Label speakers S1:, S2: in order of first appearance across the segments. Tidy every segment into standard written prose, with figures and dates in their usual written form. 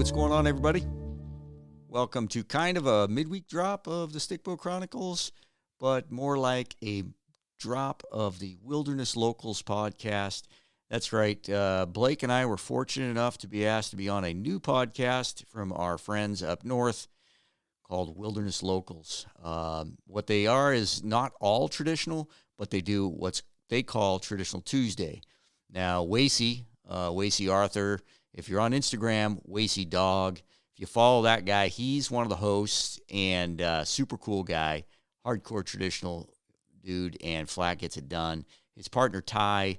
S1: what's going on, everybody? Welcome to kind of a midweek drop of the Stickboat Chronicles, but more like a drop of the Wilderness Locals podcast. That's right. Blake and I were fortunate enough to be asked to be on a new podcast from our friends up north called Wilderness Locals. What they are is not all traditional, but they do what they call Traditional Tuesday. Now, Wasey Arthur, if you're on Instagram, Wasey Dog, if you follow that guy, he's one of the hosts and super cool guy, hardcore traditional dude, and flat gets it done. His partner, Ty,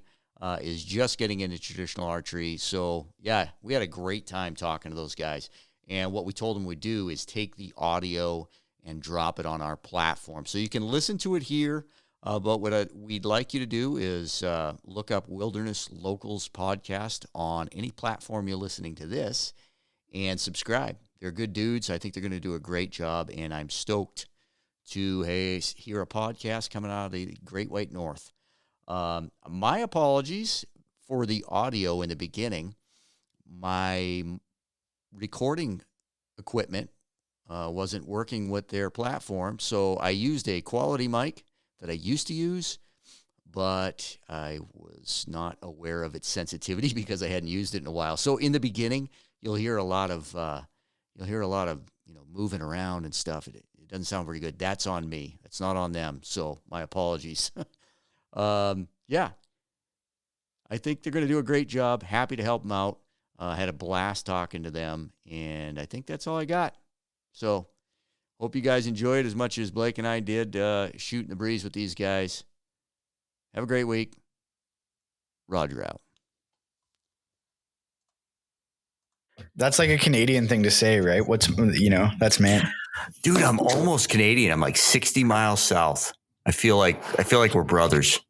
S1: is just getting into traditional archery. So, yeah, we had a great time talking to those guys. And what we told them we'd do is take the audio and drop it on our platform. So you can listen to it here, but what we'd like you to do is look up Wilderness Locals Podcast on any platform you're listening to this and subscribe. They're good dudes. I think they're going to do a great job, and I'm stoked to hear a podcast coming out of the Great White North. My apologies for the audio in the beginning. My recording equipment wasn't working with their platform, so I used a quality mic that I used to use, but I was not aware of its sensitivity because I hadn't used it in a while. So in the beginning, you'll hear a lot of moving around and stuff. It doesn't sound very good. That's on me. It's not on them. So my apologies. Yeah, I think they're going to do a great job. Happy to help them out. Had a blast talking to them, and I think that's all I got. So hope you guys enjoyed as much as Blake and I did shooting the breeze with these guys. Have a great week. Roger out.
S2: That's like a Canadian thing to say, right? That's man.
S3: Dude, I'm almost Canadian. I'm like 60 miles south. I feel like we're brothers.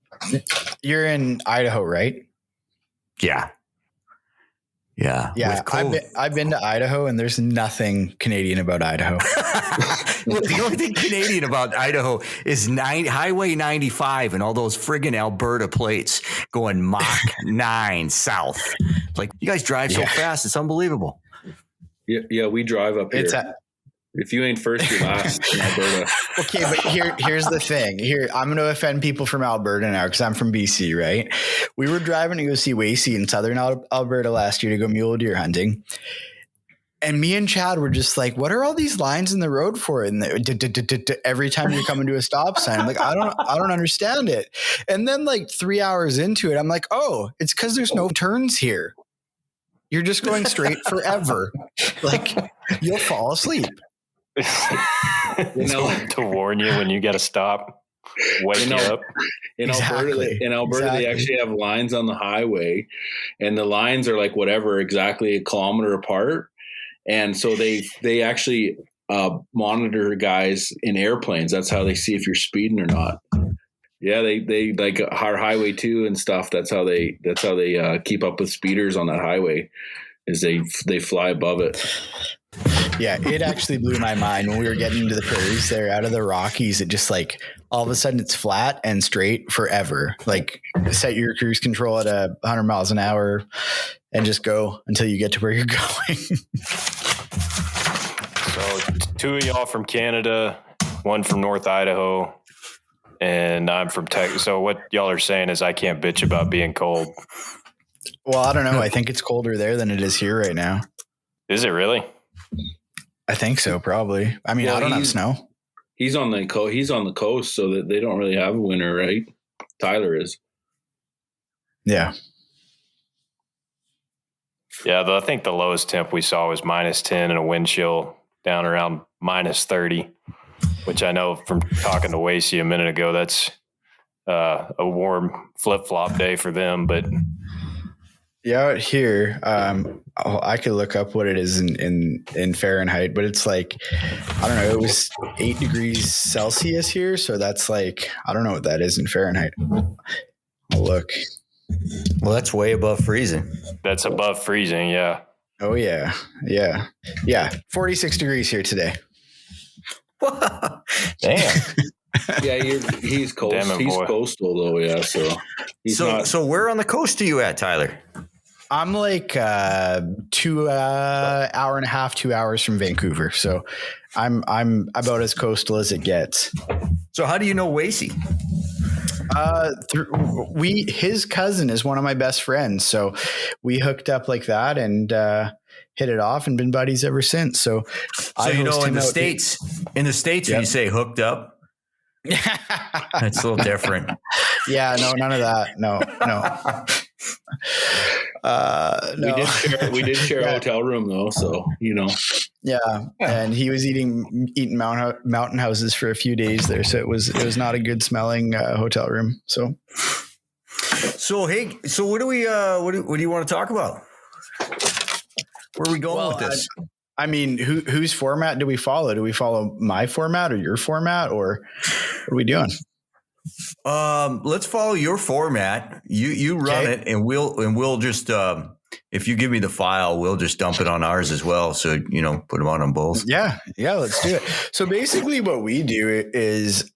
S2: You're in Idaho, right?
S3: Yeah. Yeah.
S2: I've been to Idaho, and there's nothing Canadian about Idaho.
S3: Well, the only thing Canadian about Idaho is Highway 95 and all those friggin' Alberta plates going Mach 9 south. Like, you guys drive so fast, it's unbelievable.
S4: Yeah, we drive up here. If you ain't first, you're last in Alberta.
S2: Okay, but here's the thing. Here, I'm going to offend people from Alberta now because I'm from BC, right? We were driving to go see Wasey in southern Alberta last year to go mule deer hunting. And me and Chad were just like, what are all these lines in the road for? And every time you're coming to a stop sign, I'm like, I don't understand it. And then like 3 hours into it, I'm like, oh, it's because there's no turns here. You're just going straight forever. Like, you'll fall asleep.
S5: To warn you when you got to stop, wake you up.
S4: In Alberta, they actually have lines on the highway, and the lines are like whatever, exactly a kilometer apart. And so they actually monitor guys in airplanes. That's how they see if you're speeding or not. Yeah, they like our Highway 2 and stuff. That's how they keep up with speeders on that highway. Is they fly above it.
S2: Yeah, it actually blew my mind when we were getting into the prairies there out of the Rockies. It just like all of a sudden it's flat and straight forever. Like, set your cruise control at 100 miles an hour and just go until you get to where you're going.
S5: So 2 of y'all from Canada, 1 from North Idaho, and I'm from Texas. So what y'all are saying is I can't bitch about being cold.
S2: Well, I don't know. I think it's colder there than it is here right now.
S5: Is it really?
S2: I think so, probably. I mean, I don't have snow.
S4: He's on the coast, so that they don't really have a winter, right? Tyler is.
S2: Yeah.
S5: Yeah, I think the lowest temp we saw was -10 and a wind chill down around -30, which I know from talking to Wasey a minute ago, that's a warm flip-flop day for them, but...
S2: Yeah, out here, I could look up what it is in Fahrenheit, but it's like, I don't know, it was 8 degrees Celsius here. So that's like, I don't know what that is in Fahrenheit. I'll look.
S3: Well, that's way above freezing.
S5: That's above freezing, yeah.
S2: Oh, yeah. Yeah. Yeah. 46 degrees here today.
S5: Damn.
S4: Yeah, he's coastal. He's coastal though, yeah. So
S3: where on the coast are you at, Tyler?
S2: I'm like 2 hour and a half, 2 hours from Vancouver. So I'm about as coastal as it gets.
S3: So how do you know Wasey?
S2: His cousin is one of my best friends. So we hooked up like that and hit it off and been buddies ever since. So
S3: in the States, when you say hooked up, that's a little different.
S2: Yeah, no, none of that. No.
S4: No. We did share a hotel room though, so
S2: Yeah, and he was eating mountain houses for a few days there, so it was not a good smelling hotel room. So
S3: hey, so what do you want to talk about? Where are we going with this?
S2: I mean, whose format do we follow? Do we follow my format or your format, or what are we doing?
S3: Let's follow your format. You run it, and we'll just if you give me the file, we'll just dump it on ours as well. So put them on both.
S2: Yeah, let's do it. So basically, what we do is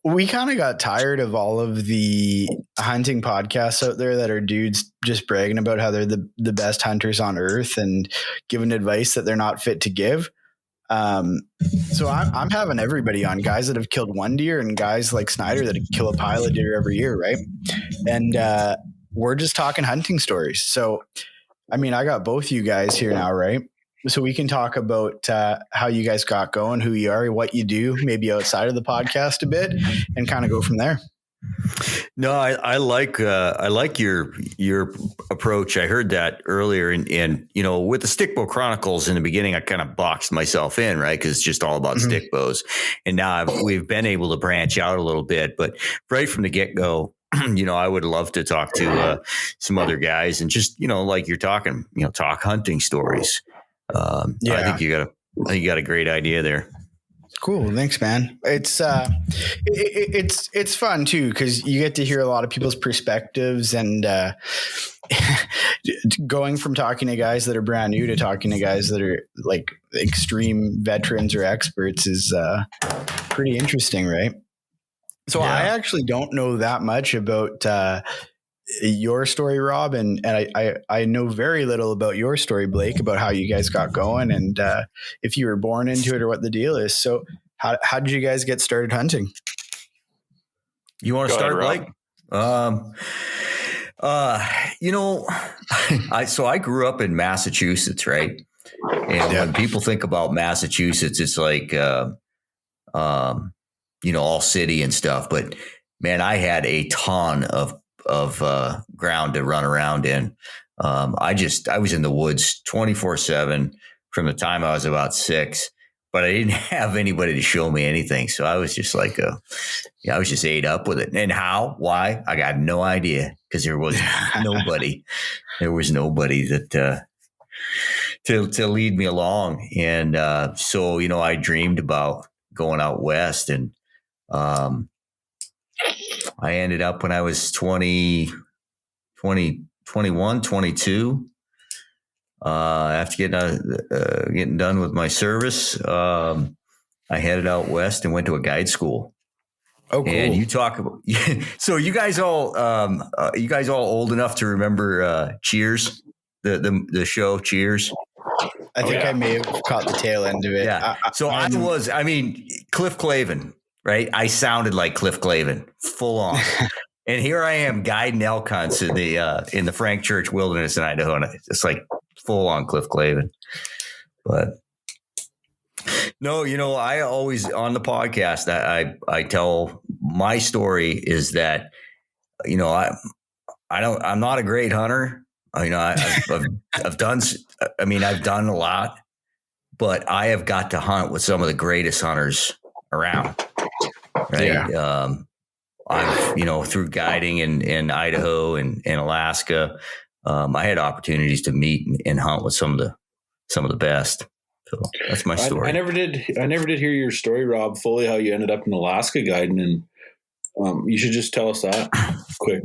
S2: we kind of got tired of all of the hunting podcasts out there that are dudes just bragging about how they're the best hunters on earth and giving advice that they're not fit to give. So I'm having everybody on, guys that have killed one deer and guys like Snyder that kill a pile of deer every year. Right. And, we're just talking hunting stories. So, I mean, I got both you guys here now, right? So we can talk about, how you guys got going, who you are, what you do, maybe outside of the podcast a bit, and kind of go from there.
S3: No, I like your approach. I heard that earlier, and with the Stickbow Chronicles in the beginning, I kind of boxed myself in, right? Because it's just all about stick bows, and now we've been able to branch out a little bit. But right from the get go, I would love to talk to some other guys and just like you're talking, talk hunting stories. I think you got a great idea there.
S2: Cool. Thanks, man. It's it's fun too, because you get to hear a lot of people's perspectives, and going from talking to guys that are brand new to talking to guys that are like extreme veterans or experts is pretty interesting, right? So I actually don't know that much about your story, Rob, and I know very little about your story, Blake, about how you guys got going and if you were born into it or what the deal is. So how did you guys get started hunting?
S3: You want to start, Blake? I grew up in Massachusetts, right? And when people think about Massachusetts, it's like all city and stuff. But man, I had a ton of ground to run around in. I was in the woods 24/7 from the time I was about 6, but I didn't have anybody to show me anything. So I was just like, I was just ate up with it. And why? I got no idea, because there was nobody. There was nobody that to lead me along. And so I dreamed about going out west, and I ended up when I was 21, 22. After getting done with my service, I headed out west and went to a guide school. Oh, cool. And you talk about, so you guys all old enough to remember Cheers, the show Cheers?
S2: I think I may have caught the tail end of it.
S3: Yeah. Cliff Clavin, right? I sounded like Cliff Clavin, full on. And here I am guiding elk hunts in the Frank Church Wilderness in Idaho, and it's like full on Cliff Clavin. But no, I always on the podcast that I tell my story is that I'm not a great hunter. I've done a lot, but I have got to hunt with some of the greatest hunters around. Right. Yeah. I've, through guiding in Idaho and Alaska, I had opportunities to meet and hunt with some of the best. So that's my story.
S4: I never did hear your story, Rob, fully how you ended up in Alaska guiding, and you should just tell us that quick.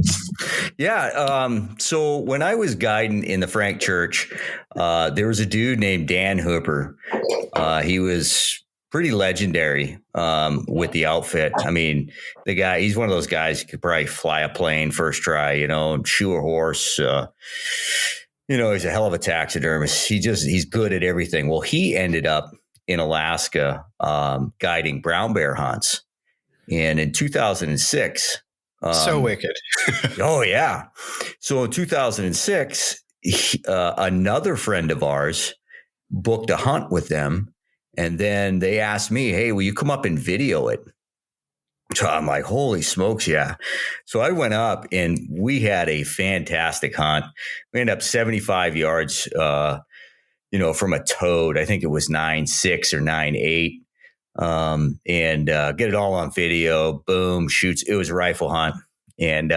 S3: Yeah. So when I was guiding in the Frank Church, there was a dude named Dan Hooper. He was pretty legendary with the outfit. I mean, the guy, he's one of those guys who could probably fly a plane first try, shoe a horse. He's a hell of a taxidermist. He's good at everything. Well, he ended up in Alaska guiding brown bear hunts. And in 2006,
S2: so wicked.
S3: Oh, yeah. So in 2006, another friend of ours booked a hunt with them. And then they asked me, hey, will you come up and video it? So I'm like, holy smokes, yeah. So I went up and we had a fantastic hunt. We ended up 75 yards, from a toad. I think it was 9.6 or 9.8. And get it all on video. Boom, shoots. It was a rifle hunt. And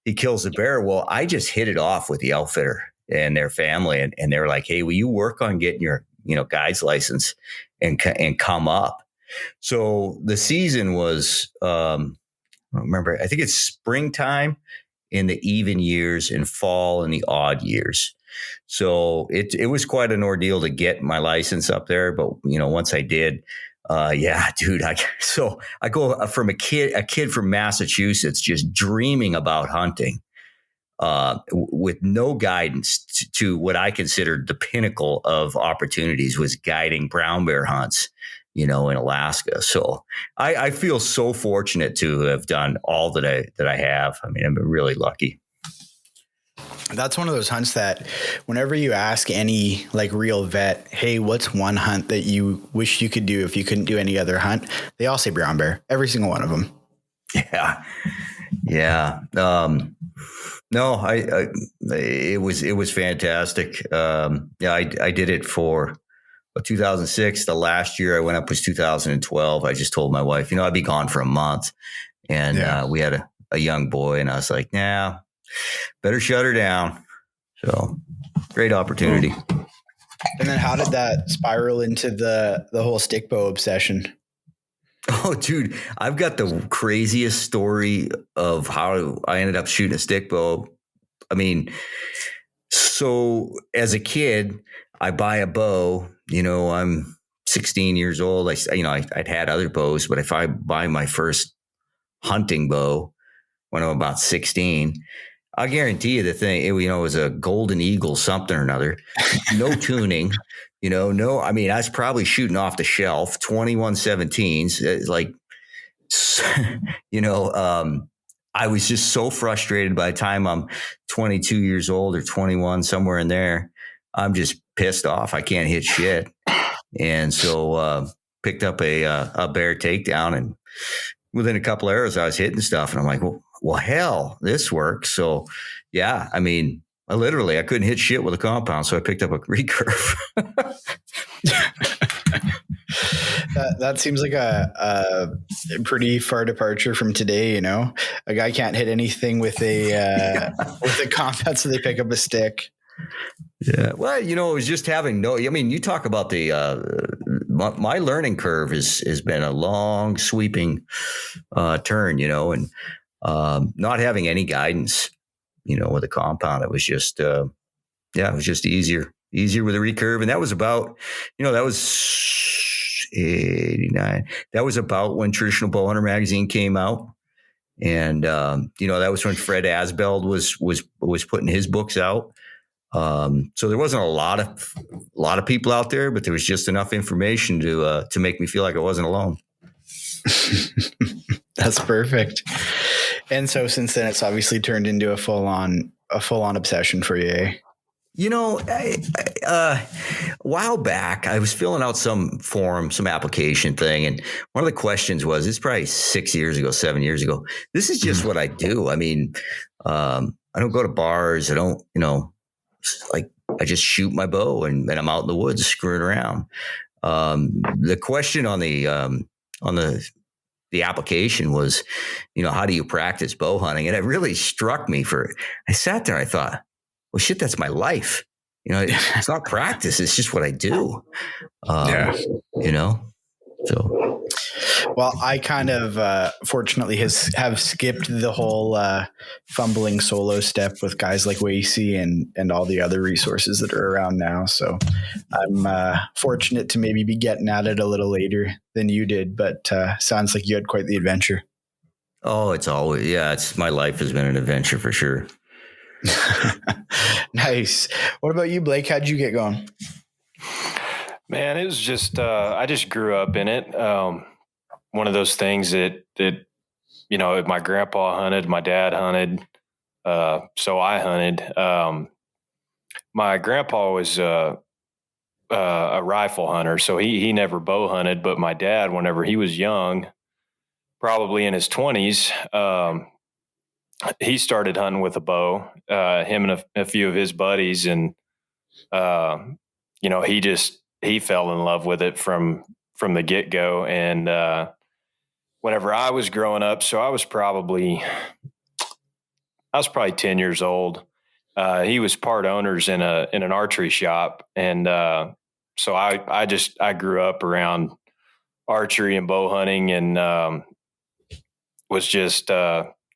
S3: he kills the bear. Well, I just hit it off with the outfitter and their family. And they're like, hey, will you work on getting your, guide's license and come up? So the season was, I think it's springtime in the even years and fall in the odd years. So it was quite an ordeal to get my license up there. But, once I did, dude, I go from a kid from Massachusetts, just dreaming about hunting, with no guidance to what I considered the pinnacle of opportunities was guiding brown bear hunts, in Alaska. So I feel so fortunate to have done all that I have. I mean, I've been really lucky.
S2: That's one of those hunts that whenever you ask any real vet, hey, what's one hunt that you wish you could do if you couldn't do any other hunt? They all say brown bear, every single one of them.
S3: Yeah. Yeah. No, it was fantastic. I did it for 2006. The last year I went up was 2012. I just told my wife, I'd be gone for a month, and we had a young boy, and I was like, nah, better shut her down. So great opportunity.
S2: And then how did that spiral into the whole stick bow obsession?
S3: Oh, dude, I've got the craziest story of how I ended up shooting a stick bow. I mean, so as a kid, I buy a bow, I'm 16 years old. I'd had other bows, but if I buy my first hunting bow when I'm about 16, I guarantee you the thing, it was a Golden Eagle something or another, no tuning, no, I mean, I was probably shooting off the shelf, 21-17s, I was just so frustrated by the time I'm 22 years old or 21, somewhere in there. I'm just pissed off. I can't hit shit. And so picked up a bear takedown, and within a couple of arrows, I was hitting stuff. And I'm like, well, hell, this works. So, yeah, I mean, I couldn't hit shit with a compound. So I picked up a recurve.
S2: That seems like a pretty far departure from today. A guy can't hit anything with a compound, so they pick up a stick.
S3: Yeah. Well, it was just you talk about my learning curve has been a long sweeping turn, and not having any guidance, with a compound. It was just, it was just easier with a recurve. And that was about, that was 89. That was about when Traditional Bowhunter magazine came out. And, that was when Fred Asbeld was putting his books out. So there wasn't a lot of people out there, but there was just enough information to make me feel like I wasn't alone.
S2: That's perfect. And so since then, it's obviously turned into a full on obsession for you. Eh?
S3: A while back, I was filling out some form, some application thing. And one of the questions was, it's probably 7 years ago. This is just what I do. I mean, I don't go to bars. I don't, I just shoot my bow and I'm out in the woods screwing around. The question on the application was, how do you practice bow hunting? And it really struck me I sat there and I thought, well, shit, that's my life. It's not practice. It's just what I do. So
S2: Well, I kind of fortunately have skipped the whole fumbling solo step with guys like Wasey and all the other resources that are around now. So I'm fortunate to maybe be getting at it a little later than you did, but sounds like you had quite the adventure.
S3: Oh, it's my life has been an adventure for sure.
S2: Nice. What about you, Blake? How'd you get going?
S5: Man, it was just I just grew up in it. One of those things that my grandpa hunted, my dad hunted, so I hunted. My grandpa was a rifle hunter, so he never bow hunted. But my dad, whenever he was young, probably in his 20s, he started hunting with a bow. Him and a few of his buddies, and he fell in love with it from the get go. And whenever I was growing up, so I was probably 10 years old. He was part owners in an archery shop, and so I grew up around archery and bow hunting, and was just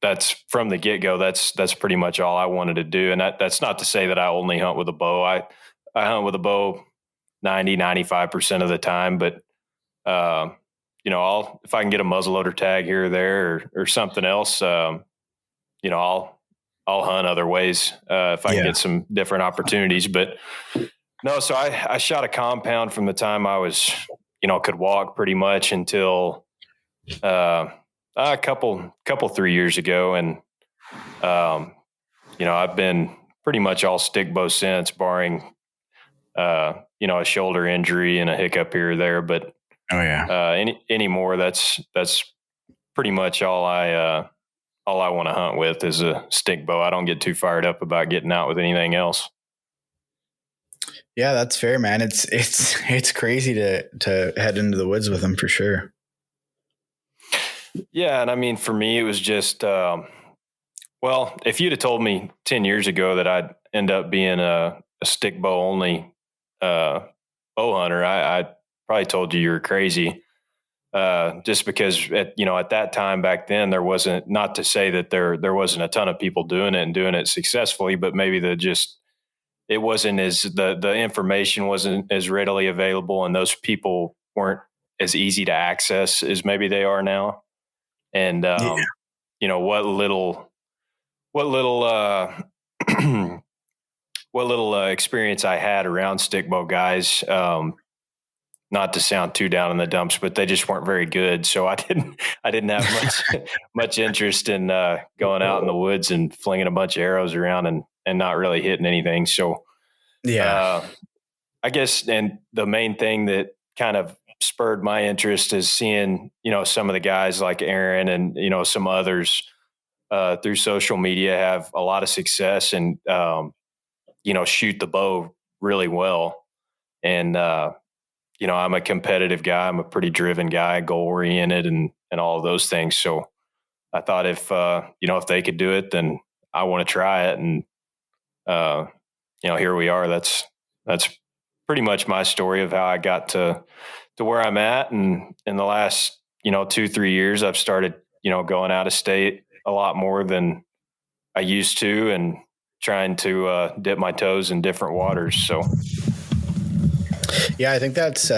S5: that's from the get go. That's pretty much all I wanted to do. And that's not to say that I only hunt with a bow. I hunt with a bow 95% of the time, but if I can get a muzzleloader tag here or there or something else, I'll hunt other ways if I can get some different opportunities. But no, so I shot a compound from the time I was, could walk pretty much until a couple 3 years ago. And, I've been pretty much all stick bow since, barring, a shoulder injury and a hiccup here or there. But anymore, that's pretty much all I want to hunt with is a stick bow. I don't get too fired up about getting out with anything else.
S2: Yeah, that's fair, man. It's crazy to head into the woods with them for sure.
S5: Yeah. And I mean, for me, it was just, if you'd have told me 10 years ago that I'd end up being a stick bow only bow hunter, I probably told you were crazy. Just because at that time back then, there wasn't, not to say that there wasn't a ton of people doing it and doing it successfully, but maybe it wasn't the information wasn't as readily available, and those people weren't as easy to access as maybe they are now. And, what little experience I had around stick bow guys, not to sound too down in the dumps, but they just weren't very good. So I didn't have much interest in going out in the woods and flinging a bunch of arrows around and not really hitting anything. So I guess, and the main thing that kind of spurred my interest is seeing, some of the guys like Aaron and, some others through social media have a lot of success and, shoot the bow really well. And, I'm a competitive guy. I'm a pretty driven guy, goal oriented and all of those things. So I thought if they could do it, then I want to try it. And, here we are. That's pretty much my story of how I got to where I'm at. And in the last, 2-3 years, I've started, going out of state a lot more than I used to and trying to dip my toes in different waters. So.
S2: Yeah, I think that's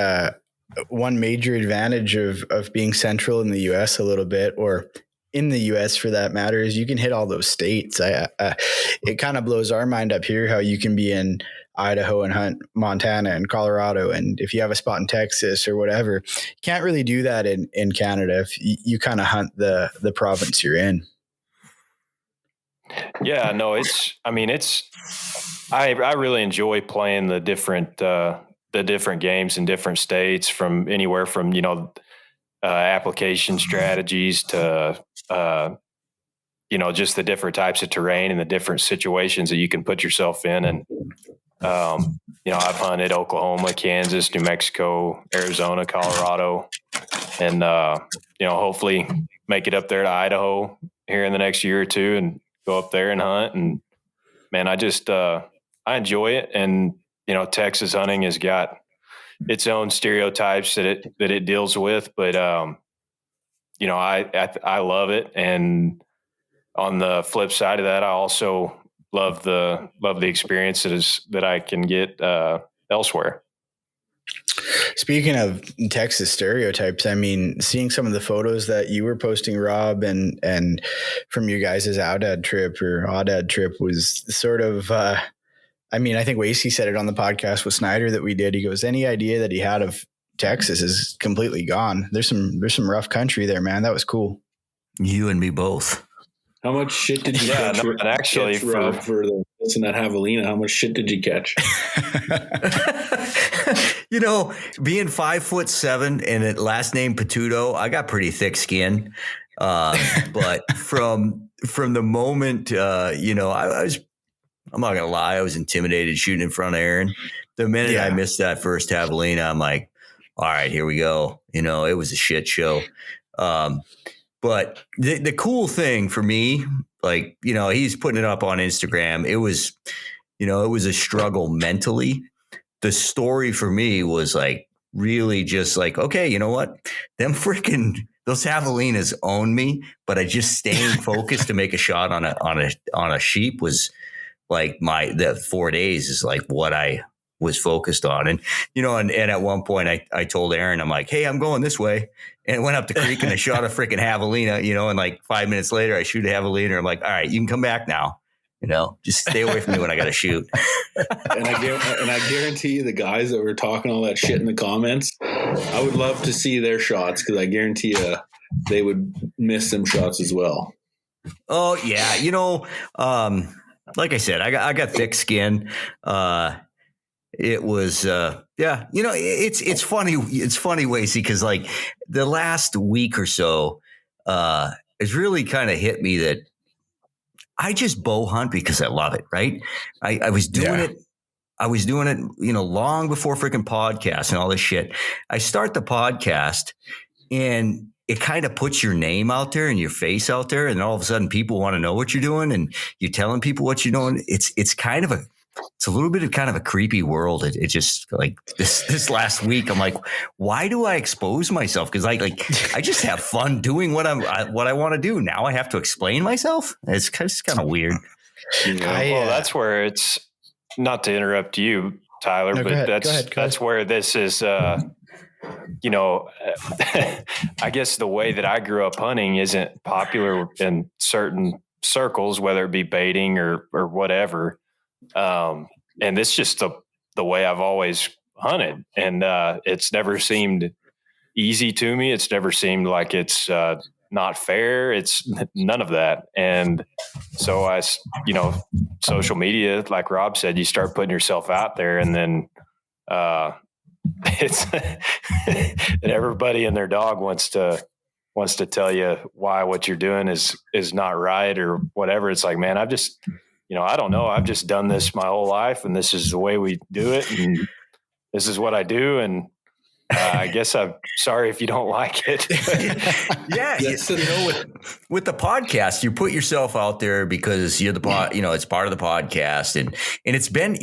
S2: one major advantage of being central in the U.S. a little bit, or in the U.S. for that matter, is you can hit all those states. It kind of blows our mind up here how you can be in Idaho and hunt Montana and Colorado, and if you have a spot in Texas or whatever, you can't really do that in Canada if you kind of hunt the province you're in.
S5: Yeah, no, I really enjoy playing the different games in different states, from anywhere from, application strategies to, just the different types of terrain and the different situations that you can put yourself in. And, I've hunted Oklahoma, Kansas, New Mexico, Arizona, Colorado, and, hopefully make it up there to Idaho here in the next year or two and go up there and hunt. And man, I enjoy it. And, Texas hunting has got its own stereotypes that it deals with, but I love it. And on the flip side of that, I also love the experiences that I can get elsewhere.
S2: Speaking of Texas stereotypes, I mean, seeing some of the photos that you were posting, Rob, and from you guys' Aoudad trip was sort of, I mean, I think Wasey said it on the podcast with Snyder that we did. He goes, any idea that he had of Texas is completely gone. There's some rough country there, man. That was cool.
S3: You and me both.
S4: How much shit did you catch?
S5: And actually,
S4: catch, Rob, for the listen that Javelina, how much shit did you catch?
S3: Being 5'7" and it last name Patudo, I got pretty thick skin. But from the moment, I'm not gonna lie, I was intimidated shooting in front of Aaron. The minute I missed that first Javelina, I'm like, all right, here we go. It was a shit show. But the cool thing for me, like, he's putting it up on Instagram. It was a struggle mentally. The story for me was like really just like, okay, you know what? Those Javelinas own me, but I just staying focused to make a shot on a sheep was like the 4 days is like what I was focused on. And, and at one point I told Aaron, I'm like, hey, I'm going this way. And went up the creek and I shot a freaking Javelina, and like 5 minutes later I shoot a Javelina. I'm like, all right, you can come back now. Just stay away from me when I got to shoot.
S4: And I guarantee you the guys that were talking all that shit in the comments, I would love to see their shots because I guarantee you they would miss some shots as well.
S3: Oh yeah. Like I said, I got thick skin. It was, it's funny. It's funny, Wasey, because like the last week or so, it's really kind of hit me that I just bow hunt because I love it. Right. I was doing it. I was doing it, long before freaking podcasts and all this shit. I start the podcast and it kind of puts your name out there and your face out there. And all of a sudden people want to know what you're doing and you're telling people what you're doing. It's a little bit of kind of a creepy world. It just like this last week, I'm like, why do I expose myself? Cause I just have fun doing what I want to do. Now I have to explain myself. It's kind of weird.
S5: That's where it's not to interrupt you, Tyler, but go ahead. That's where this is, I guess the way that I grew up hunting isn't popular in certain circles, whether it be baiting or whatever. And it's just the way I've always hunted. And it's never seemed easy to me. It's never seemed like it's not fair. It's none of that. And so social media, like Rob said, you start putting yourself out there and then it's and everybody and their dog wants to tell you why what you're doing is not right or whatever. It's like, man, I don't know. I've just done this my whole life and this is the way we do it. And this is what I do. And I guess I'm sorry if you don't like it.
S3: Yeah. With the podcast, you put yourself out there because you're it's part of the podcast. And it's been,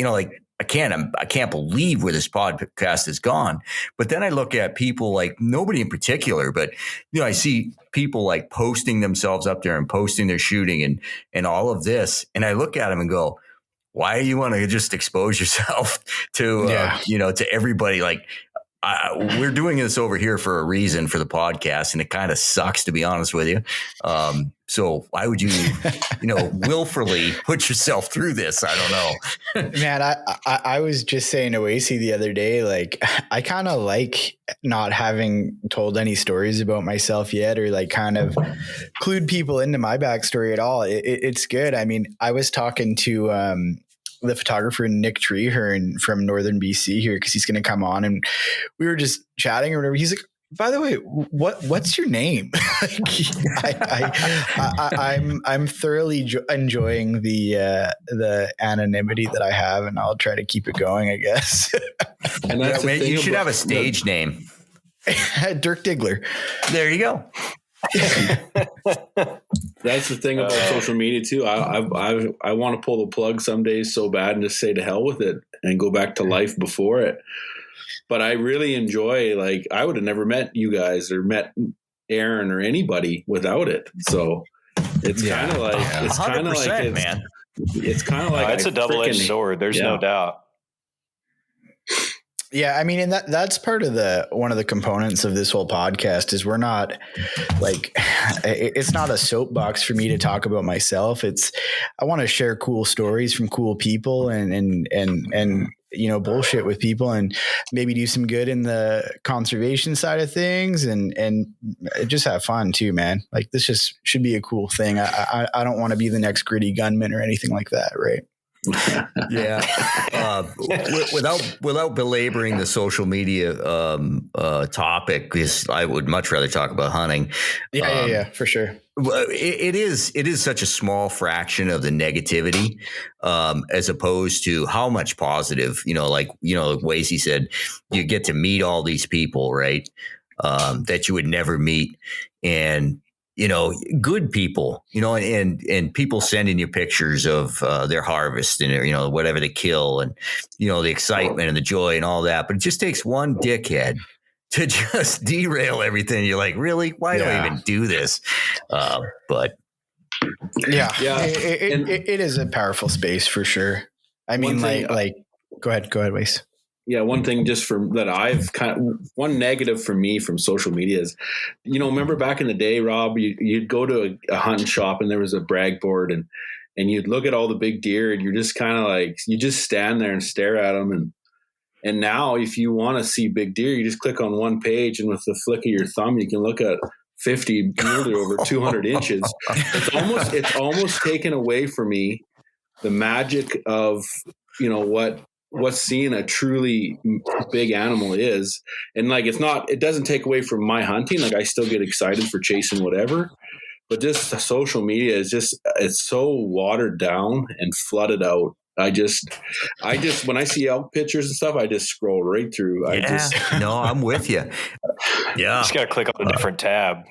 S3: I can't believe where this podcast has gone. But then I look at people like nobody in particular, but I see people like posting themselves up there and posting their shooting and all of this. And I look at them and go, why do you want to just expose yourself to, to everybody? Like we're doing this over here for a reason for the podcast. And it kind of sucks, to be honest with you. So why would you, willfully put yourself through this? I don't know.
S2: Man, I was just saying to Wasey the other day, like, I kind of like not having told any stories about myself yet or like kind of clued people into my backstory at all. It's good. I mean, I was talking to the photographer Nick Treehern from Northern BC here because he's going to come on and we were just chatting or whatever. He's like, by the way, what's your name? I'm thoroughly enjoying the anonymity that I have, and I'll try to keep it going, I guess.
S3: And that's you should have a stage name.
S2: Dirk Diggler.
S3: There you go.
S4: That's the thing about social media too. I want to pull the plug some days so bad and just say to hell with it and go back to life before it. But I really enjoy, like, I would have never met you guys or met Aaron or anybody without it. So it's kind of like, it's kind of like,
S3: man.
S4: It's kind of like,
S5: it's a double-edged sword. There's no doubt.
S2: Yeah, I mean, and that's part of one of the components of this whole podcast is we're not like, it's not a soapbox for me to talk about myself. I want to share cool stories from cool people and bullshit with people and maybe do some good in the conservation side of things and just have fun too, man. Like this just should be a cool thing. I don't want to be the next Gritty Gunman or anything like that, right?
S3: Yeah. Without belaboring the social media topic, because I would much rather talk about hunting.
S2: Yeah, for sure.
S3: It is such a small fraction of the negativity, as opposed to how much positive, like Wasey said, you get to meet all these people, right? That you would never meet. And, good people, and people sending you pictures of their harvest and, whatever they kill and, the excitement and the joy and all that. But it just takes one dickhead to just derail everything. You're like, really? Why do I even do this? But
S2: yeah, it is a powerful space for sure. I mean, go ahead, Wace.
S4: Yeah, one thing just one negative for me from social media is, remember back in the day, Rob, you'd go to a hunting shop and there was a brag board and you'd look at all the big deer and you're just kind of like, you just stand there and stare at them. And now if you want to see big deer, you just click on one page and with the flick of your thumb, you can look at 50 mule deer over 200 inches. It's almost taken away from me the magic of, what seeing a truly big animal is. And like, it doesn't take away from my hunting. Like I still get excited for chasing whatever, but just the social media it's so watered down and flooded out. I just, when I see elk pictures and stuff, I just scroll right through.
S3: No, I'm with you. Yeah.
S5: Just got to click on a different tab.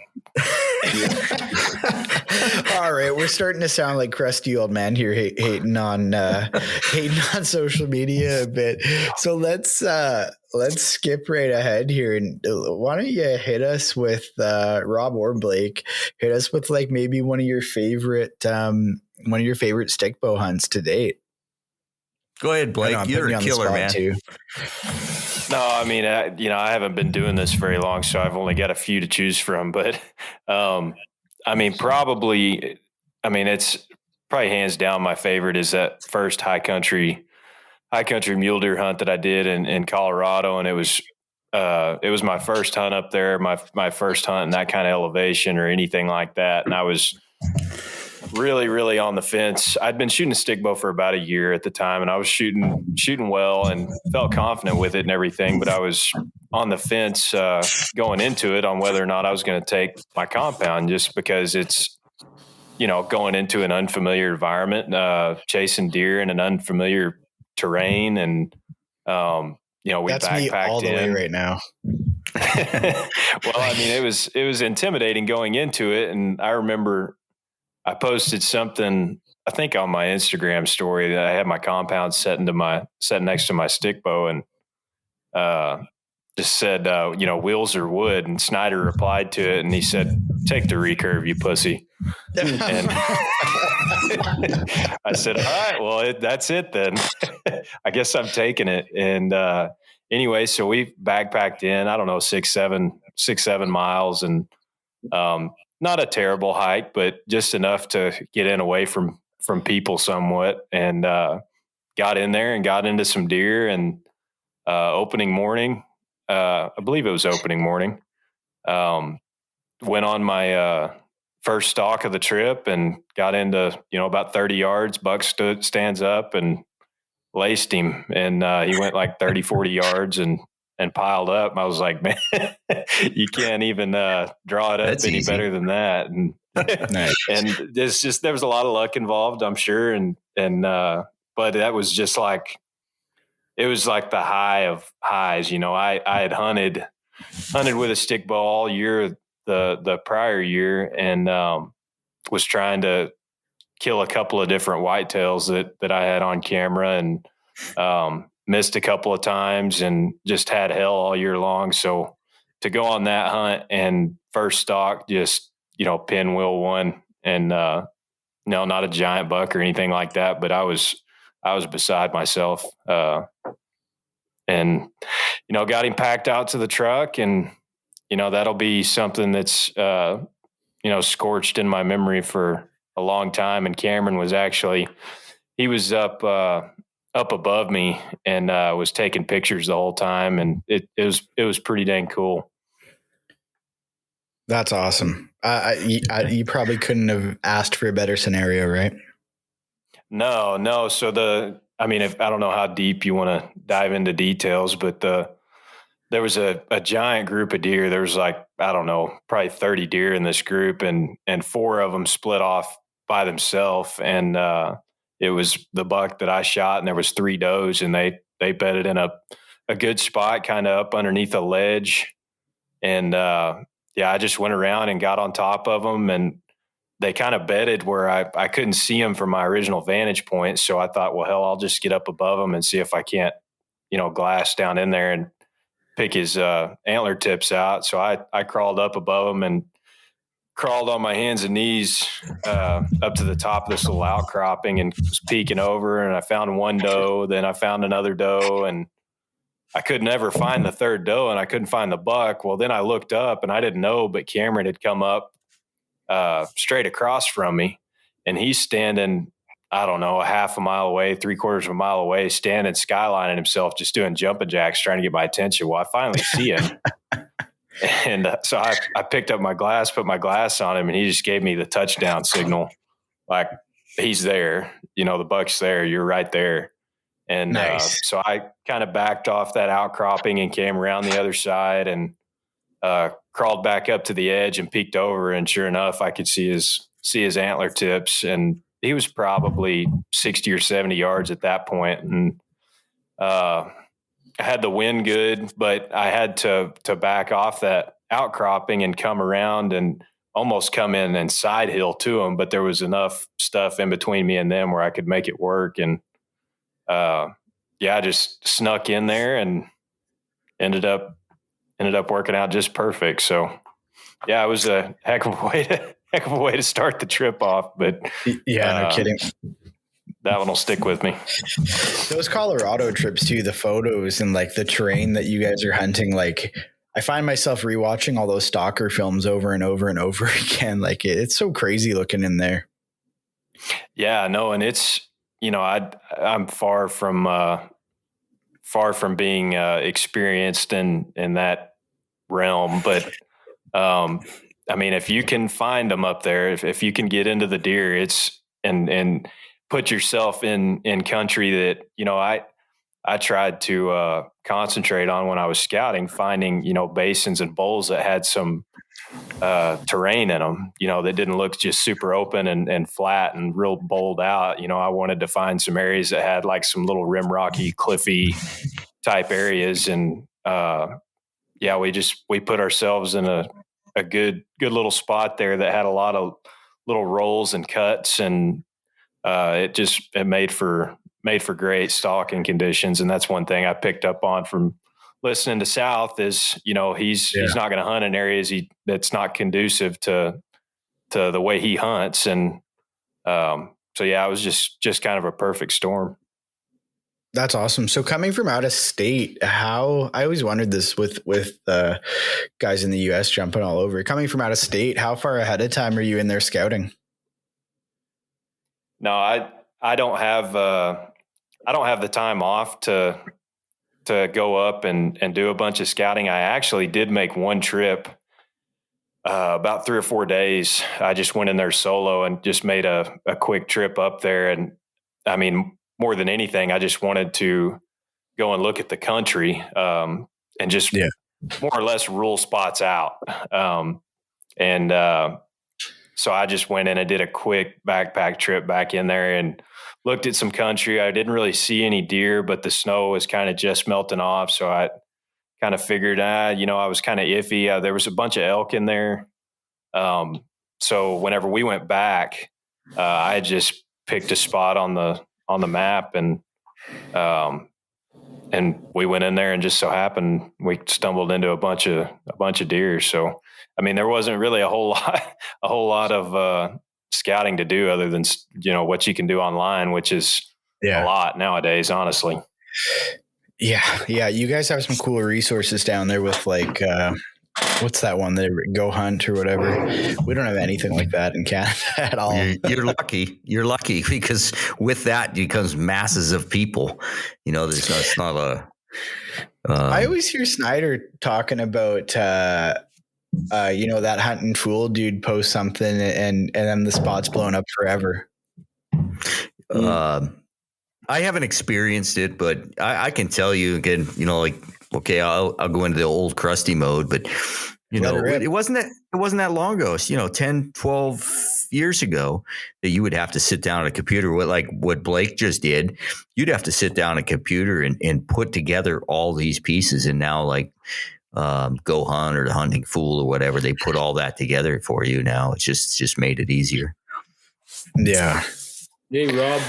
S2: All right, we're starting to sound like crusty old man here, hating on social media a bit. So let's skip right ahead here, and why don't you hit us with Rob or Blake? Hit us with like maybe one of your favorite stick bow hunts to date.
S3: Go ahead, Blake. You're a killer, man. Too.
S5: No, I mean, I haven't been doing this very long, so I've only got a few to choose from. But, it's probably hands down my favorite is that first high country mule deer hunt that I did in Colorado, and it was my first hunt up there, my first hunt in that kind of elevation or anything like that, and I was really, really on the fence. I'd been shooting a stick bow for about a year at the time, and I was shooting well and felt confident with it and everything, but I was on the fence going into it on whether or not I was going to take my compound, just because it's, going into an unfamiliar environment, chasing deer in an unfamiliar terrain. And, we
S2: that's
S5: backpacked
S2: me all the way right now.
S5: Well, I mean, it was intimidating going into it. And I remember I posted something, I think on my Instagram story, that I had my compound set next to my stick bow, and just said, wheels or wood. And Snyder replied to it, and he said, "Take the recurve, you pussy." And I said, "All right, well, that's it then. I guess I'm taking it." And anyway, so we backpacked in, I don't know, 6-7 miles, and not a terrible hike, but just enough to get in away from people somewhat, and got in there and got into some deer. And opening morning, I believe it was opening morning, went on my first stalk of the trip and got into, about 30 yards. Buck stands up and laced him, and he went like 30, 40 yards and piled up. I was like, man, you can't even draw it up
S3: That's
S5: any
S3: easy.
S5: better than that. And
S2: Nice.
S5: and there was a lot of luck involved, I'm sure. And but that was just like, it was like the high of highs. I had hunted with a stick bow all year, the prior year, and was trying to kill a couple of different whitetails that I had on camera, and missed a couple of times and just had hell all year long. So to go on that hunt and first stalk, just, pinwheel one, and no, not a giant buck or anything like that, but I was beside myself. And, got him packed out to the truck, and, that'll be something that's, scorched in my memory for a long time. And Cameron was he was up above me and was taking pictures the whole time. And it was pretty dang cool.
S2: That's awesome. You probably couldn't have asked for a better scenario, right?
S5: No. So I don't know how deep you want to dive into details, but there was a giant group of deer. There was probably 30 deer in this group, and 4 of them split off by themselves. And it was the buck that I shot, and there was 3 does, and they bedded in a good spot, kind of up underneath a ledge. And I just went around and got on top of them, and they kind of bedded where I couldn't see them from my original vantage point. So I thought, well, hell, I'll just get up above them and see if I can't, glass down in there and pick his antler tips out. So I crawled up above him and crawled on my hands and knees up to the top of this little outcropping and was peeking over, and I found one doe. Then I found another doe, and I could never find the third doe, and I couldn't find the buck. Well, then I looked up, and I didn't know, but Cameron had come up straight across from me, and he's standing, I don't know, a half a mile away, 3/4 of a mile away, standing skylining himself, just doing jumping jacks, trying to get my attention. Well, I finally see him. And so I picked up my glass, put my glass on him, and he just gave me the touchdown signal. Like, he's there, the buck's there, you're right there. And
S2: nice.
S5: So I kind of backed off that outcropping and came around the other side and crawled back up to the edge and peeked over. And sure enough, I could see his antler tips, and he was probably 60 or 70 yards at that point. And I had the wind good, but I had to back off that outcropping and come around and almost come in and side hill to them. But there was enough stuff in between me and them where I could make it work. And I just snuck in there and ended up working out just perfect. So it was a heck of a way to start the trip off. But
S2: no kidding.
S5: That one will stick with me.
S2: Those Colorado trips too, the photos and like the terrain that you guys are hunting, like I find myself rewatching all those stalker films over and over and over again. Like it's so crazy looking in there.
S5: Yeah, no. And it's, I'm far from being experienced in that realm, but if you can find them up there, if you can get into the deer, it's and put yourself in country that I tried to concentrate on when I was scouting, finding basins and bowls that had some terrain in them, that didn't look just super open and flat and real bowled out. I wanted to find some areas that had like some little rim rocky, cliffy type areas. And we put ourselves in a good little spot there that had a lot of little rolls and cuts, and it made for great stalking conditions. And that's one thing I picked up on from listening to South is, he's not going to hunt in areas that's not conducive to the way he hunts. And it was just kind of a perfect storm.
S2: That's awesome. So coming from out of state, I always wondered this with guys in the US jumping all over, coming from out of state, how far ahead of time are you in there scouting?
S5: No, I don't have the time off to go up and do a bunch of scouting. I actually did make one trip about 3 or 4 days. I just went in there solo and just made a quick trip up there. And more than anything, I just wanted to go and look at the country and just more or less rule spots out. So I just went in and did a quick backpack trip back in there and looked at some country. I didn't really see any deer, but the snow was kind of just melting off. So I kind of figured, I was kind of iffy. There was a bunch of elk in there. So whenever we went back, I just picked a spot on the map and and we went in there and just so happened we stumbled into a bunch of deer. So, I mean, there wasn't really a whole lot of scouting to do other than, what you can do online, which is a lot nowadays, honestly.
S2: Yeah. You guys have some cool resources down there with like, what's that one? The Go Hunt or whatever. We don't have anything like that in Canada at all.
S3: You're lucky. You're lucky because with that becomes masses of people. It's not a.
S2: I always hear Snyder talking about, that Hunt and Fool dude post something and then the spot's blown up forever.
S3: I haven't experienced it, but I can tell you again, okay, I'll go into the old crusty mode, but it wasn't that long ago, 10, 12 years ago that you would have to sit down at a computer what Blake just did. You'd have to sit down at a computer and put together all these pieces. And now Go Hunt or the Hunting Fool or whatever, they put all that together for you now. It's just made it easier.
S2: Yeah.
S4: Hey, Rob,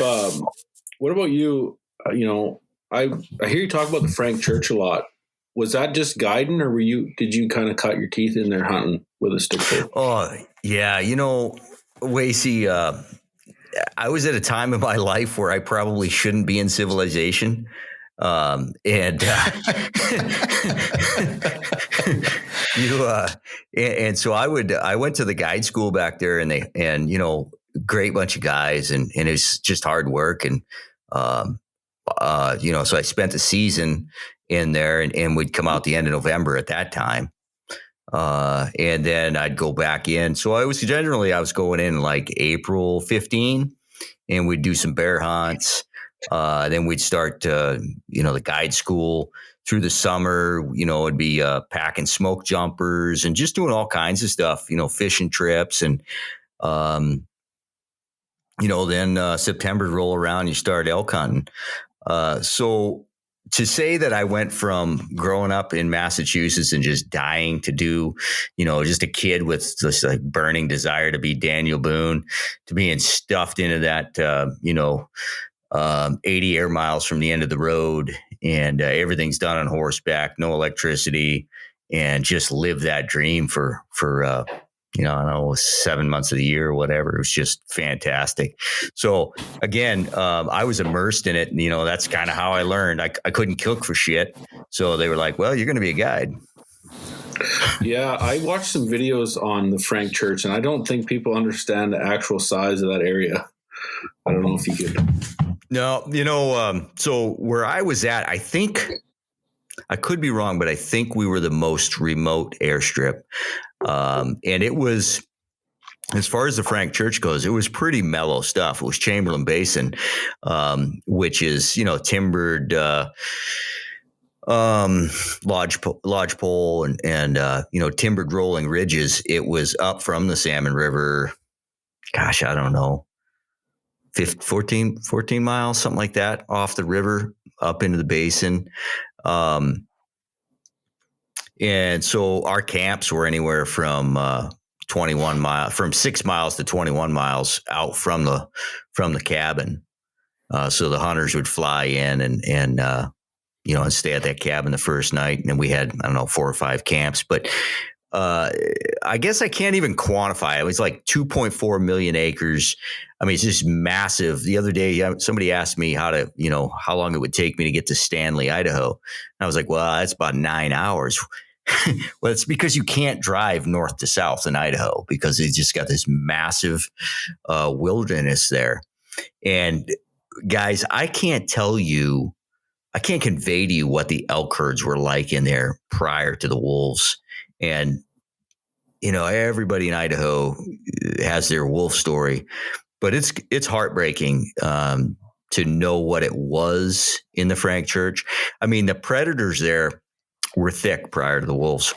S4: what about you? I hear you talk about the Frank Church a lot. Was that just guiding, or did you kind of cut your teeth in there hunting with a stick bow?
S3: Oh, yeah. Wasey, I was at a time in my life where I probably shouldn't be in civilization. And so I went to the guide school back there and great bunch of guys and it's just hard work. And, so I spent the season in there and we'd come out the end of November at that time. And then I'd go back in. So I was going in like April 15 and we'd do some bear hunts. Then we'd start, the guide school through the summer, it'd be packing smoke jumpers and just doing all kinds of stuff, fishing trips. And, then September roll around, you start elk hunting. So to say that I went from growing up in Massachusetts and just dying to do, just a kid with this like burning desire to be Daniel Boone, to being stuffed into that, 80 air miles from the end of the road and everything's done on horseback, no electricity, and just live that dream for I don't know, 7 months of the year or whatever. It was just fantastic. So again, I was immersed in it. And, that's kind of how I learned. I couldn't cook for shit. So they were like, well, you're going to be a guide.
S4: Yeah. I watched some videos on the Frank Church and I don't think people understand the actual size of that area. I don't know if you could.
S3: No, so where I was at, I think I could be wrong, but I think we were the most remote airstrip. And it was, as far as the Frank Church goes, it was pretty mellow stuff. It was Chamberlain Basin, which is, timbered, lodgepole and timbered rolling ridges. It was up from the Salmon River. Gosh, I don't know, 14 miles, something like that, off the river up into the basin. And so our camps were anywhere from 21 miles, from 6 miles to 21 miles out from the cabin. So the hunters would fly in and stay at that cabin the first night. And then we had, 4 or 5 camps, but I guess I can't even quantify it. It was like 2.4 million acres. I mean, it's just massive. The other day, somebody asked me how long it would take me to get to Stanley, Idaho. And I was like, well, that's about 9 hours. Well, it's because you can't drive north to south in Idaho because it's just got this massive wilderness there. And guys, I can't convey to you what the elk herds were like in there prior to the wolves. And, everybody in Idaho has their wolf story, but it's heartbreaking to know what it was in the Frank Church. I mean, the predators there were thick prior to the wolves.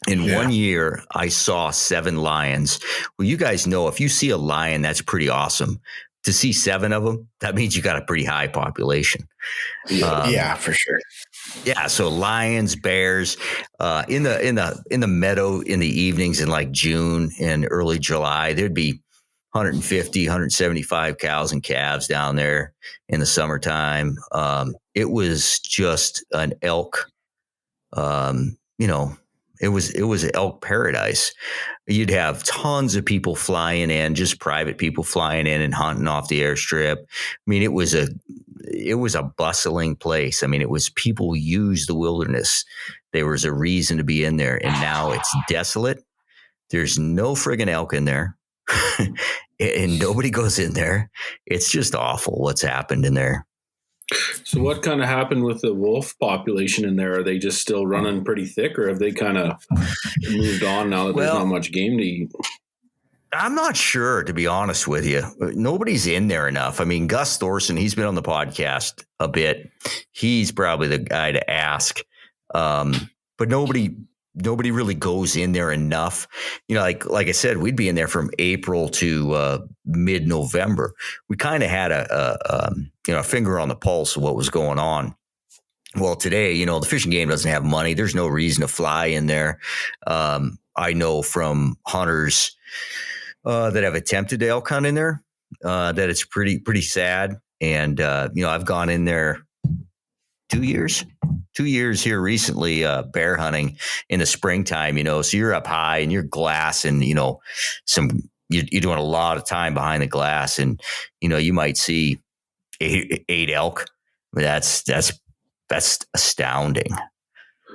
S3: In 1 year, I saw 7 lions. Well, you guys know if you see a lion, that's pretty awesome. To see 7 of them, that means you got a pretty high population.
S2: Yeah, for sure.
S3: Yeah, so lions, bears, in the meadow in the evenings in like June and early July, there'd be 150, 175 cows and calves down there in the summertime. it was just an elk. It was elk paradise. You'd have tons of people flying in, just private people flying in and hunting off the airstrip. I mean, it was a bustling place. I mean, it was people used the wilderness. There was a reason to be in there, and now it's desolate. There's no friggin' elk in there, and nobody goes in there. It's just awful what's happened in there.
S4: So what kind of happened with the wolf population in there? Are they just still running pretty thick, or have they kind of moved on now that there's not much game to eat?
S3: I'm not sure, to be honest with you. Nobody's in there enough. I mean, Gus Thorson, he's been on the podcast a bit. He's probably the guy to ask. But nobody really goes in there enough. Like I said, we'd be in there from April to mid-November. We kind of had a finger on the pulse of what was going on. Well, today, the Fish and Game doesn't have money. There's no reason to fly in there. I know from hunters that have attempted to elk hunt in there that it's pretty sad. And I've gone in there 2 years here recently, bear hunting in the springtime, so you're up high and you're glass and, you're doing a lot of time behind the glass, and, you might see eight elk. That's astounding.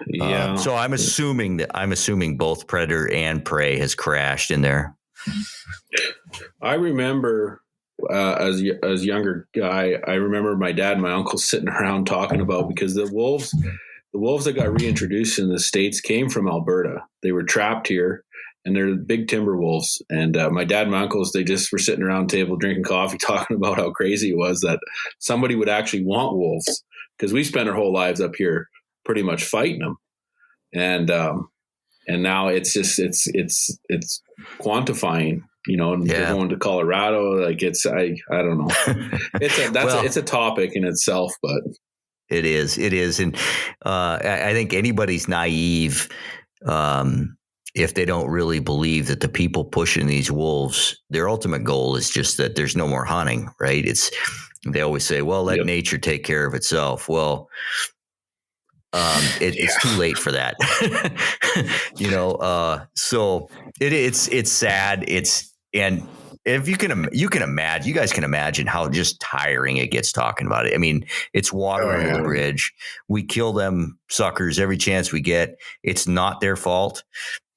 S4: Yeah.
S3: So I'm assuming both predator and prey has crashed in there.
S4: I remember, as a younger guy, I remember my dad and my uncle sitting around talking about, because the wolves that got reintroduced in the States came from Alberta. They were trapped here, and they're big timber wolves. And my dad and my uncles, they just were sitting around the table drinking coffee, talking about how crazy it was that somebody would actually want wolves, because we spent our whole lives up here pretty much fighting them. And now it's just it's quantifying. And they're going to Colorado. Like I don't know. It's a topic in itself, but
S3: it is. And I think anybody's naive if they don't really believe that the people pushing these wolves, their ultimate goal is just that there's no more hunting, right? They always say, well, let nature take care of itself. Well, it's too late for that. So it's sad. And if you can imagine, you guys can imagine how just tiring it gets talking about it. I mean, it's water under the bridge. We kill them suckers every chance we get. It's not their fault,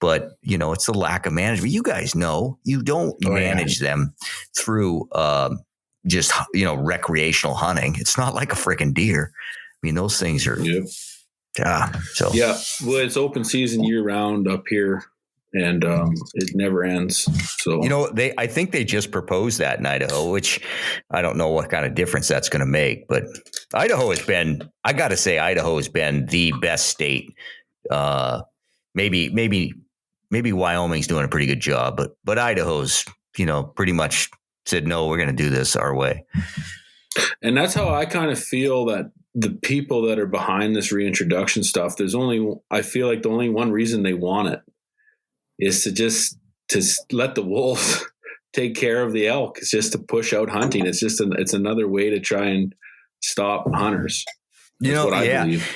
S3: but it's the lack of management. You guys know you don't manage them through just recreational hunting. It's not like a freaking deer. I mean, those things are.
S4: Yep. Well, it's open season year round up here, and it never ends. So
S3: I think they just proposed that in Idaho, which I don't know what kind of difference that's going to make. But Idaho has been the best state. Maybe Wyoming's doing a pretty good job, but Idaho's pretty much said no, we're going to do this our way.
S4: And that's how I kind of feel that the people that are behind this reintroduction stuff, I feel like the only one reason they want it is to let the wolves take care of the elk. It's just to push out hunting. It's just it's another way to try and stop hunters. That's what I believe.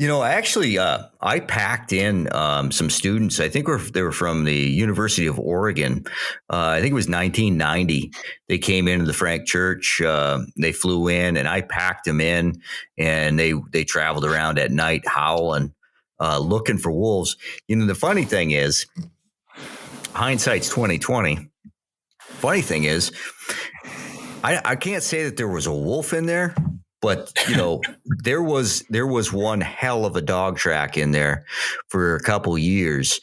S3: Actually, I packed in some students. I think they were from the University of Oregon. I think it was 1990. They came into the Frank Church. They flew in, and I packed them in, and they traveled around at night howling, looking for wolves. The funny thing is, hindsight's 2020. Funny thing is, I can't say that there was a wolf in there. But, there was one hell of a dog track in there for a couple years,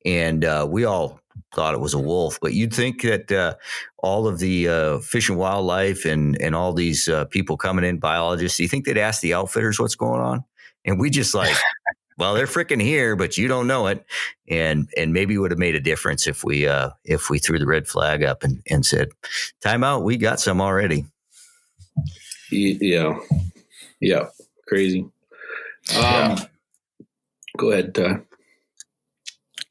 S3: and we all thought it was a wolf. But you'd think that all of the Fish and Wildlife and all these people coming in, biologists, you think they'd ask the outfitters what's going on? And we just like, well, they're freaking here, but you don't know it. And maybe it would have made a difference if we threw the red flag up and said, time out, we got some already.
S4: Yeah. Crazy. Go ahead.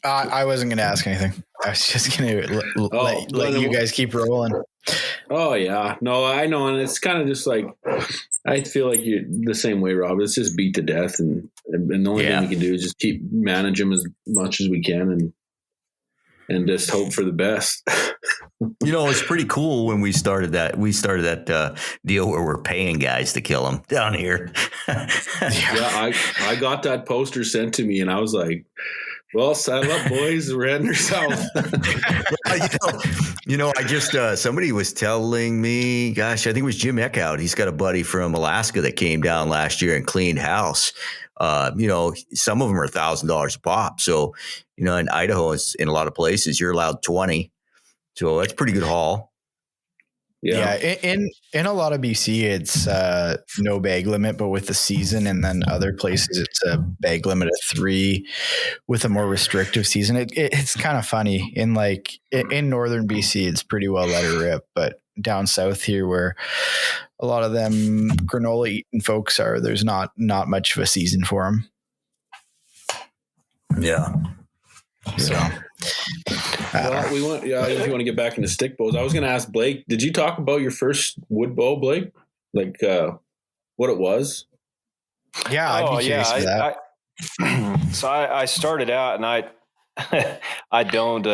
S2: I wasn't going to ask anything. I was just going to let you guys keep rolling.
S4: Oh yeah, no, I know, and it's kind of just like I feel like you're the same way, Rob. It's just beat to death, and the only thing we can do is just keep manage them as much as we can, and just hope for the best.
S3: It's pretty cool when we started that. We started that deal where we're paying guys to kill them down here.
S4: Yeah, I got that poster sent to me, and I was like, well, saddle up, boys. We're heading south.
S3: I just somebody was telling me, gosh, I think it was Jim Eckhout. He's got a buddy from Alaska that came down last year and cleaned house. Some of them are $1,000 a pop. So, in Idaho, in a lot of places, you're allowed 20. So that's pretty good haul.
S2: Yeah. In a lot of BC, it's no bag limit, but with the season, and then other places, it's a bag limit of 3 with a more restrictive season. It's kind of funny. In northern BC, it's pretty well let it rip, but down south here, where a lot of them granola eating folks are, there's not much of a season for them.
S3: Yeah.
S2: So.
S4: Well, if you want to get back into stick bows, I was going to ask Blake, did you talk about your first wood bow, Blake? Like what it was?
S2: Yeah, I'd be curious for that.
S5: So I started out, and I don't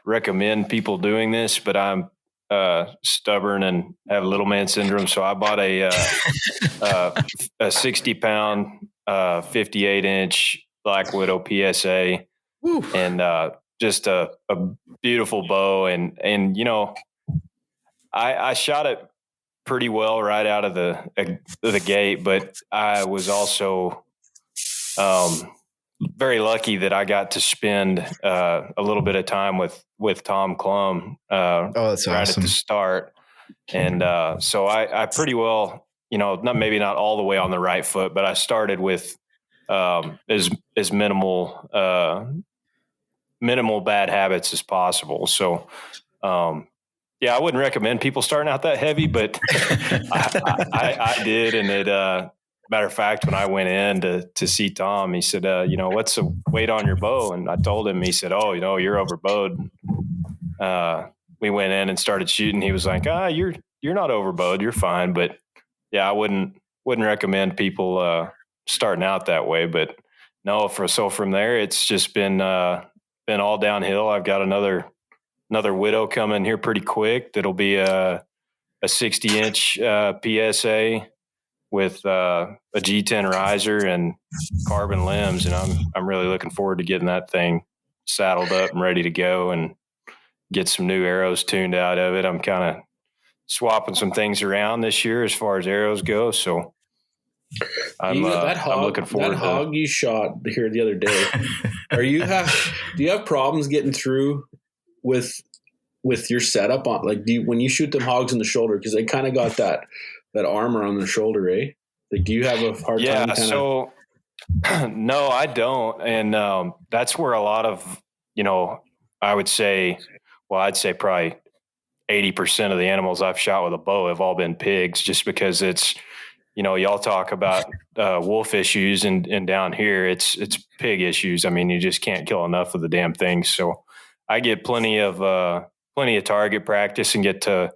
S5: recommend people doing this, but I'm stubborn and have little man syndrome. So I bought a 60-pound, 58-inch Black Widow PSA. Woo. And just a beautiful bow, and I shot it pretty well right out of the gate, but I was also very lucky that I got to spend a little bit of time with Tom Clum
S2: that's
S5: right
S2: awesome.
S5: at the start, and so I pretty well, maybe not all the way on the right foot, but I started with as minimal bad habits as possible. So, I wouldn't recommend people starting out that heavy, but I did. And it, matter of fact, when I went in to see Tom, he said, what's the weight on your bow? And I told him, he said, oh, you're overbowed. We went in and started shooting. He was like, you're not overbowed. You're fine. But I wouldn't recommend people, starting out that way. But no, from there, it's just been all downhill. I've got another Widow coming here pretty quick. That'll be a 60-inch PSA with a G10 riser and carbon limbs, and I'm really looking forward to getting that thing saddled up and ready to go and get some new arrows tuned out of it. I'm kind of swapping some things around this year as far as arrows go, so I'm looking forward.
S4: That hog you shot here the other day. Do you have problems getting through with your setup on? Like, when you shoot them hogs in the shoulder, because they kind of got that armor on the shoulder, eh? Like, do you have a hard time?
S5: So no, I don't, and that's where a lot of I'd say probably 80% of the animals I've shot with a bow have all been pigs, just because it's. Y'all talk about wolf issues, and down here it's pig issues. I mean, you just can't kill enough of the damn things. So I get plenty of target practice and get to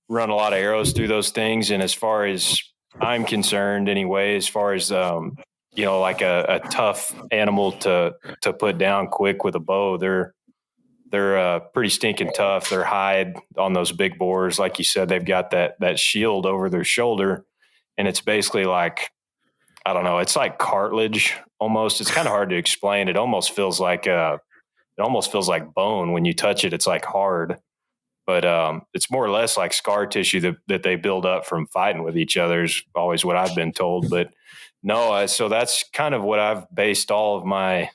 S5: run a lot of arrows through those things. And as far as I'm concerned, anyway, as far as like a tough animal to put down quick with a bow, they're pretty stinking tough. Their hide on those big boars, like you said, they've got that shield over their shoulder. And it's basically like, I don't know, it's like cartilage almost. It's kind of hard to explain. It almost feels like bone when you touch it. It's like hard, but it's more or less like scar tissue that they build up from fighting with each other is always what I've been told. But no, so that's kind of what I've based all of my,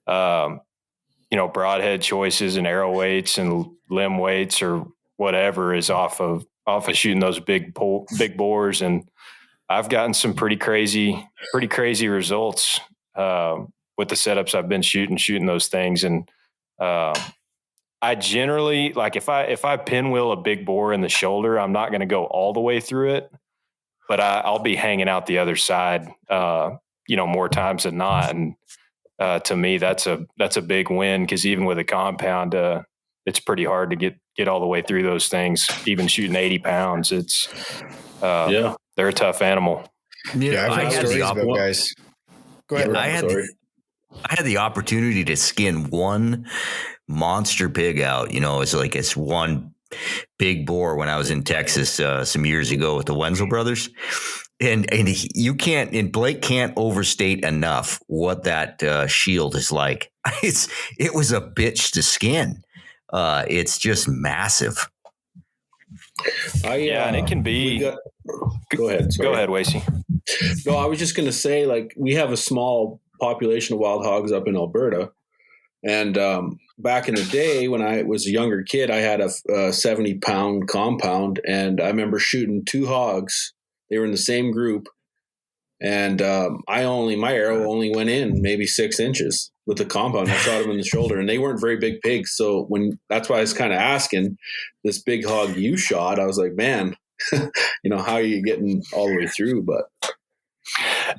S5: broadhead choices and arrow weights and limb weights or whatever is off of shooting those big boars. And I've gotten some pretty crazy results with the setups I've been shooting those things. And I generally, like, if I pinwheel a big boar in the shoulder, I'm not going to go all the way through it, but I'll be hanging out the other side, more times than not. And to me, that's a big win, because even with a compound, it's pretty hard to get all the way through those things, even shooting 80 pounds. It's they're a tough animal.
S2: Yeah,
S3: I had the
S2: guys. Go ahead.
S3: I had the opportunity to skin one monster pig out. It's one big boar when I was in Texas some years ago with the Wenzel brothers. And Blake can't overstate enough what that shield is like. It was a bitch to skin. It's just massive.
S5: And it can be.
S4: Go ahead. Sorry.
S5: Go ahead, Wasey.
S4: No, I was just going to say, we have a small population of wild hogs up in Alberta. And back in the day when I was a younger kid, I had a 70-pound compound, and I remember shooting 2 hogs. They were in the same group, and my arrow only went in maybe 6 inches with the compound. I shot them in the shoulder, and they weren't very big pigs. So that's why I was kind of asking this big hog you shot. I was like, man, how are you getting all the way through? But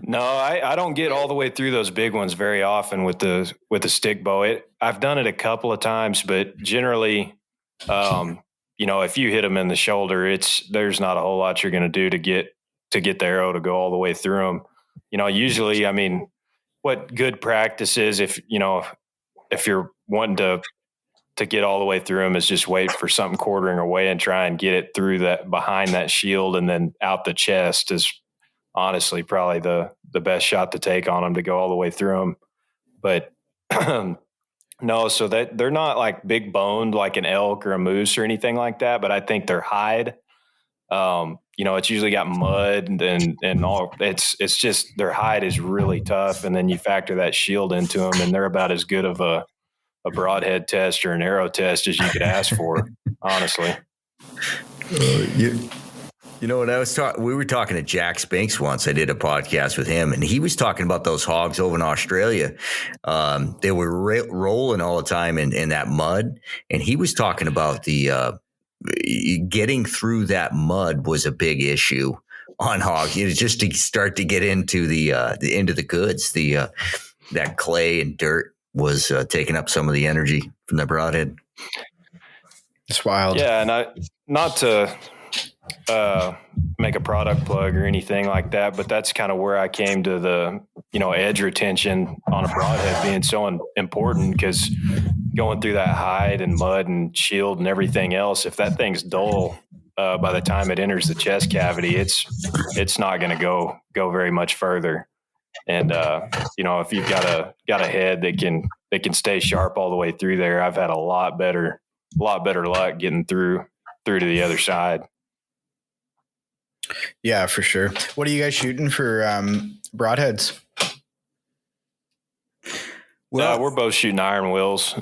S5: no, I don't get all the way through those big ones very often with the stick bow. I've done it a couple of times, but generally, if you hit them in the shoulder, there's not a whole lot you're going to do to get the arrow to go all the way through them. Usually, what good practice is if you're wanting to get all the way through them is just wait for something quartering away and try and get it through that behind that shield and then out the chest is honestly probably the best shot to take on them to go all the way through them. But no, so that they're not like big boned like an elk or a moose or anything like that, but I think their hide, it's usually got mud and all. It's just their hide is really tough, and then you factor that shield into them, and they're about as good of a broadhead test or an arrow test as you could ask for, honestly.
S3: When we were talking to Jack Spinks once. I did a podcast with him, and he was talking about those hogs over in Australia. They were rolling all the time in that mud, and he was talking about the getting through that mud was a big issue on hogs. Just to start to get into the goods, that clay and dirt was taking up some of the energy from the broadhead.
S2: It's wild.
S5: Yeah, and not to make a product plug or anything like that, but that's kind of where I came to the edge retention on a broadhead being so important, because going through that hide and mud and shield and everything else, if that thing's dull by the time it enters the chest cavity, it's not going to go very much further. And if you've got a head that can stay sharp all the way through there, I've had a lot better luck getting through to the other side.
S2: Yeah, for sure. What are you guys shooting for broadheads?
S5: Well, we're both shooting iron wills.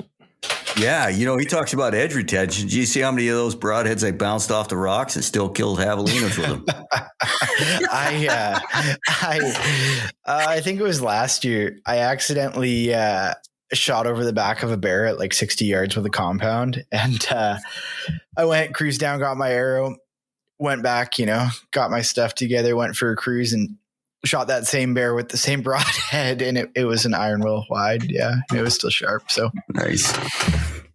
S3: Yeah, he talks about edge retention. Do you see how many of those broadheads I bounced off the rocks and still killed javelinas with them?
S2: I think it was last year. I accidentally shot over the back of a bear at like 60 yards with a compound, and I went cruise down, got my arrow, went back, got my stuff together, went for a cruise, and shot that same bear with the same broadhead, and it was an iron will wide. Yeah, it was still sharp. So
S3: nice.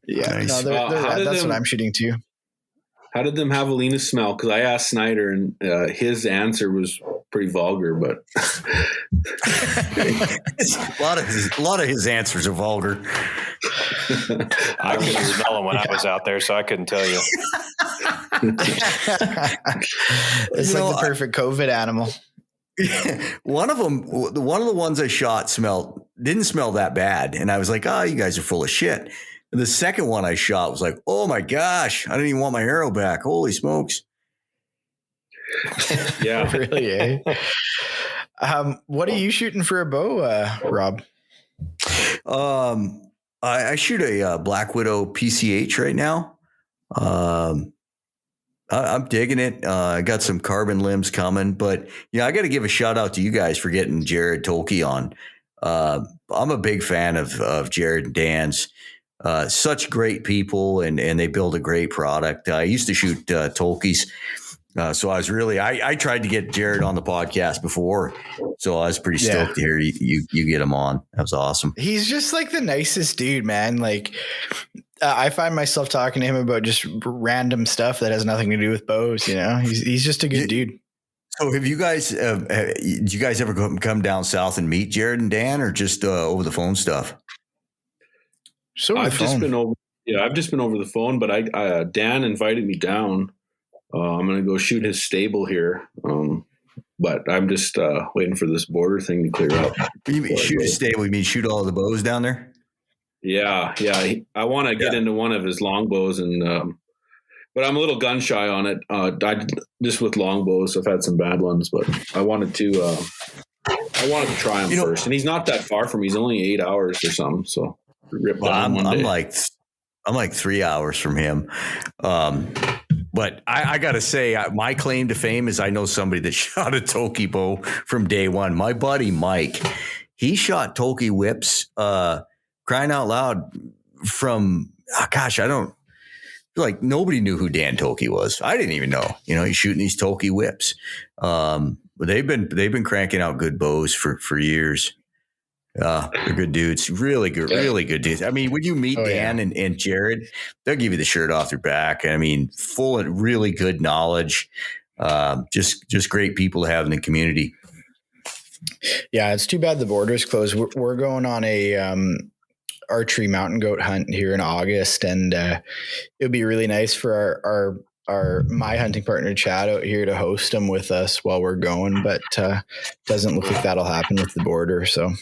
S2: Yeah,
S3: nice.
S2: No, that's what I'm shooting too.
S4: How did them javelinas smell? Because I asked Snyder, and his answer was pretty vulgar. But
S3: a lot of his answers are vulgar.
S5: I couldn't smell them when I was out there, so I couldn't tell you.
S2: It's like the perfect COVID animal.
S3: One of the ones I shot didn't smell that bad, and I was like, "Oh, you guys are full of shit." And the second one I shot was like, "Oh my gosh, I didn't even want my arrow back. Holy smokes!"
S4: Yeah,
S2: really. Eh? What are you shooting for a bow, Rob?
S3: I shoot a Black Widow PCH right now. I'm digging it. I got some carbon limbs coming, but I got to give a shout out to you guys for getting Jared Tolkey on. I'm a big fan of Jared and Dan's. Such great people, and they build a great product. I used to shoot Tolkies, so I was I tried to get Jared on the podcast before, so I was pretty stoked to hear you get him on. That was awesome.
S2: He's just like the nicest dude, man. Like, I find myself talking to him about just random stuff that has nothing to do with bows. He's just a good dude.
S3: So have you guys, did you guys ever come down south and meet Jared and Dan, or just over the phone stuff?
S2: So
S4: I've just been over the phone, but Dan invited me down. I'm going to go shoot his stable here. But I'm just waiting for this border thing to clear up.
S3: You mean shoot his stable? You mean shoot all the bows down there?
S4: Yeah. I want to get into one of his longbows, but I'm a little gun shy on it. Just with longbows, I've had some bad ones, but I wanted to try him first. And he's not that far from me. He's only 8 hours or something. So
S3: I'm like 3 hours from him. But I got to say, my claim to fame is I know somebody that shot a Toki bow from day one. My buddy Mike, he shot Toki whips, crying out loud from, nobody knew who Dan Toki was. I didn't even know. He's shooting these Toki whips. But they've been cranking out good bows for years. They're good dudes. Really good dudes. I mean, when you meet Dan and Jared, they'll give you the shirt off their back. I mean, full of really good knowledge. Just great people to have in the community.
S2: Yeah, it's too bad the border's closed. We're going on a archery mountain goat hunt here in August, and it would be really nice for my hunting partner Chad out here to host them with us while we're going, but doesn't look like that'll happen with the border. So.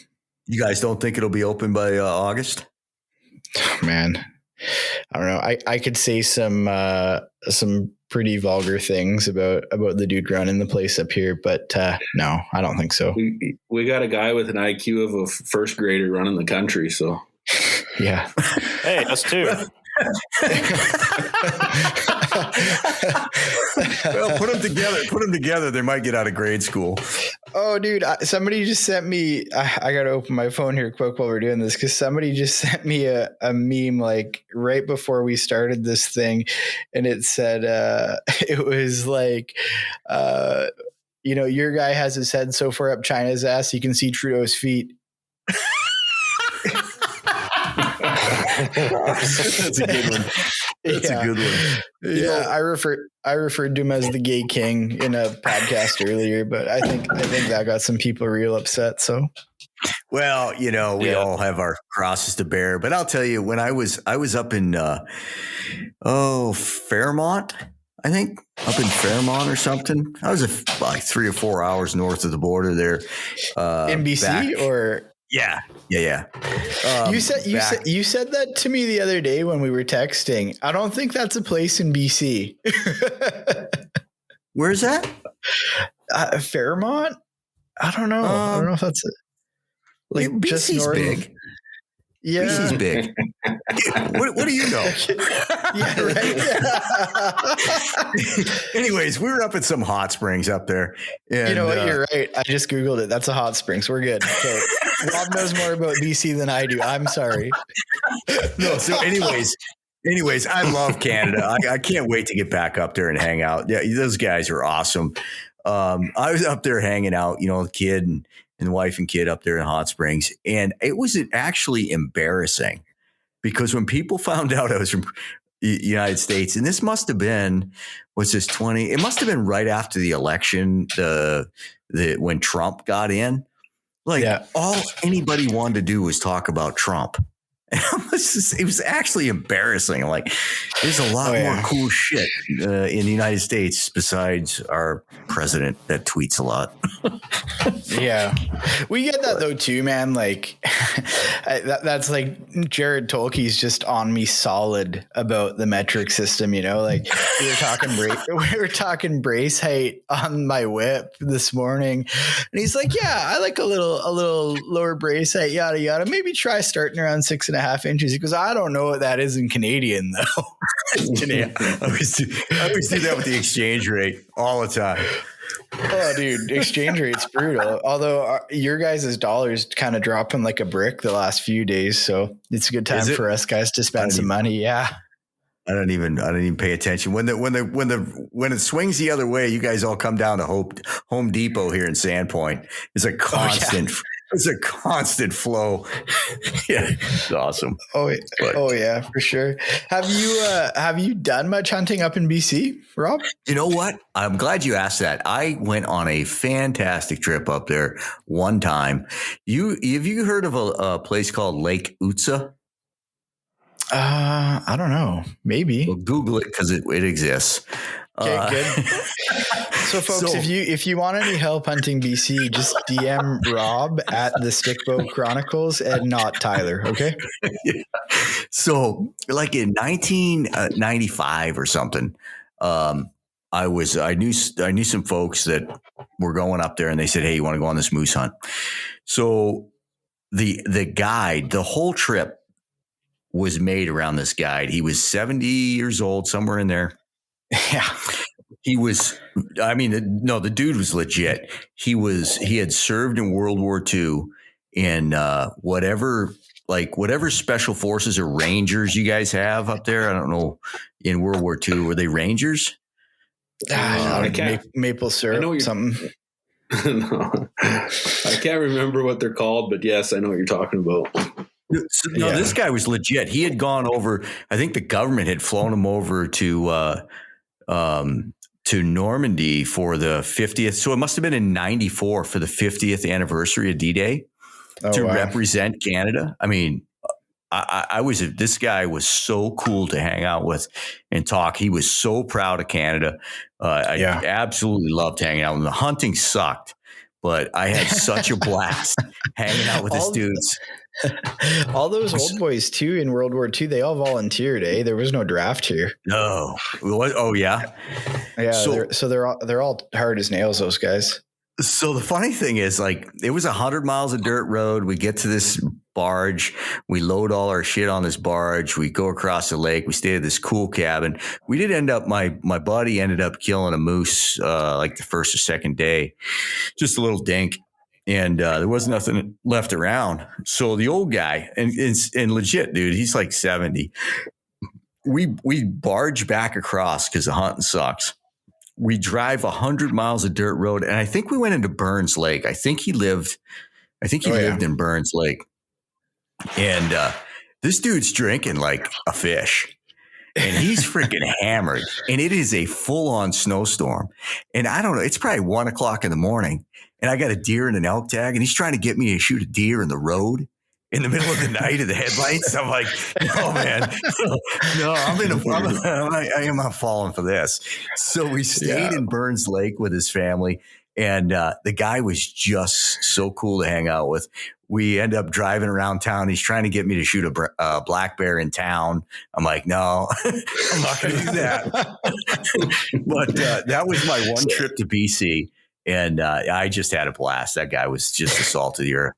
S3: You guys don't think it'll be open by August?
S2: Man, I don't know. I could say some pretty vulgar things about the dude running the place up here, but no, I don't think so.
S4: We got a guy with an IQ of a first grader running the country, so
S2: yeah.
S5: Hey, us too.
S3: Well, put them together. They might get out of grade school.
S2: Oh, dude, somebody just sent me, I got to open my phone here quick while we're doing this, because somebody just sent me a meme like right before we started this thing. And it said, it was like, your guy has his head so far up China's ass, you can see Trudeau's feet.
S3: That's a good one. That's a good one.
S2: Yeah, I referred to him as the gay king in a podcast earlier, but I think that got some people real upset. So,
S3: well, we all have our crosses to bear. But I'll tell you, when I was up in Fairmont, I think up in Fairmont or something. I was like 3 or 4 hours north of the border there.
S2: In BC or.
S3: Yeah.
S2: You said that to me the other day when we were texting. I don't think that's a place in BC.
S3: Where's that?
S2: Fairmont? I don't know. I don't know if that's
S3: like BC's just north. Big.
S2: Yeah,
S3: BC's big. What do you know?
S2: Yeah, right.
S3: Anyways, we were up at some hot springs up there. And,
S2: you know what? You're right. I just Googled it. That's a hot springs. We're good. Okay. Rob knows more about BC than I do. I'm sorry.
S3: No. So anyways, I love Canada. I can't wait to get back up there and hang out. Yeah. Those guys are awesome. I was up there hanging out, the kid and wife and kid up there in Hot Springs. And it was actually embarrassing because when people found out I was from the United States, and this must have been, it must have been right after the election, when Trump got in. All anybody wanted to do was talk about Trump. It was actually embarrassing. Like, there's a lot more cool shit in the United States besides our president that tweets a lot.
S2: Yeah, we get that though too, man. Like, that's like Jared Tolkie's just on me solid about the metric system. Like we were talking brace height on my whip this morning, and he's like, "Yeah, I like a little lower brace height, yada yada. Maybe try starting around 6.5 inches." He goes, "I don't know what that is in Canadian though."
S3: Yeah, I always do that with the exchange rate all the time.
S2: Oh, dude, exchange rate's brutal. Although your guys' dollar's kind of dropping like a brick the last few days, so it's a good time for us guys to spend some money. Yeah,
S3: I don't even pay attention when it swings the other way. You guys all come down to Home Depot here in Sandpoint. It's a constant. It's a constant flow. Yeah, it's awesome.
S2: Oh yeah, for sure. Have you done much hunting up in BC, Rob?
S3: You know what? I'm glad you asked that. I went on a fantastic trip up there one time. Have you heard of a place called Lake Utsa?
S2: I don't know. Maybe.
S3: Well, Google it because it exists.
S2: Okay, good. So, folks, if you want any help hunting BC, just DM Rob at the Stickbow Chronicles and not Tyler. Okay.
S3: Yeah. So, like in 1995 or something, I knew some folks that were going up there, and they said, "Hey, you want to go on this moose hunt?" So the guide, the whole trip was made around this guide. He was 70 years old, somewhere in there.
S2: Yeah.
S3: The dude was legit. He had served in World War II in whatever special forces or Rangers you guys have up there. I don't know, in World War II, were they Rangers?
S4: I can't.
S2: Maple syrup,
S4: I know
S2: something.
S4: No, I can't remember what they're called, but yes, I know what you're talking about.
S3: This guy was legit. He had gone over. I think the government had flown him over to Normandy for the 50th. So it must have been in 94 for the 50th anniversary of D-Day to represent Canada. I mean, this guy was so cool to hang out with and talk. He was so proud of Canada. I absolutely loved hanging out with him. The hunting sucked, but I had such a blast hanging out with his dudes.
S2: All those old boys too in World War II, they all volunteered. There was no draft here.
S3: No. Oh yeah.
S2: Yeah. So they're all hard as nails, those guys.
S3: So the funny thing is, like, it was 100 miles of dirt road. We get to this barge. We load all our shit on this barge. We go across the lake. We stay at this cool cabin. We did end up, my buddy ended up killing a moose like the first or second day. Just a little dink. And there was nothing left around. So the old guy, and legit, dude, he's like 70. We barge back across because the hunting sucks. We drive 100 miles of dirt road, and I think we went into Burns Lake. I think he lived in Burns Lake. And this dude's drinking like a fish. And he's freaking hammered. And it is a full-on snowstorm. And I don't know, it's probably 1 o'clock in the morning. And I got a deer and an elk tag, and he's trying to get me to shoot a deer in the road in the middle of the night of the headlights. I'm like, no, man, no, I am not falling for this. So we stayed in Burns Lake with his family, and the guy was just so cool to hang out with. We end up driving around town. He's trying to get me to shoot a black bear in town. I'm like, no, I'm not going to do that. But that was my one trip to BC. And I just had a blast. That guy was just the salt of the earth.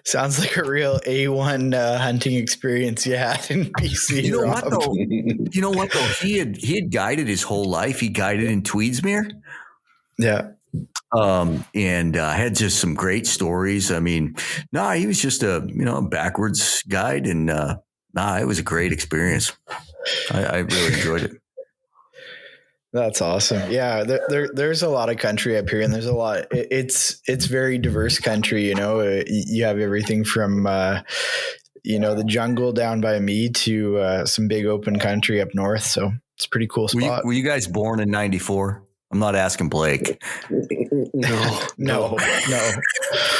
S2: Sounds like a real A1 hunting experience you had in BC.
S3: You know what though? He had guided his whole life. He guided in Tweedsmuir.
S2: Yeah.
S3: And had just some great stories. I mean, he was just a backwards guide, and it was a great experience. I really enjoyed it.
S2: That's awesome. Yeah, there's a lot of country up here, and there's a lot. It's very diverse country. You have everything from the jungle down by me to some big open country up north. So it's a pretty cool spot.
S3: Were you guys born in '94? I'm not asking Blake.
S2: No.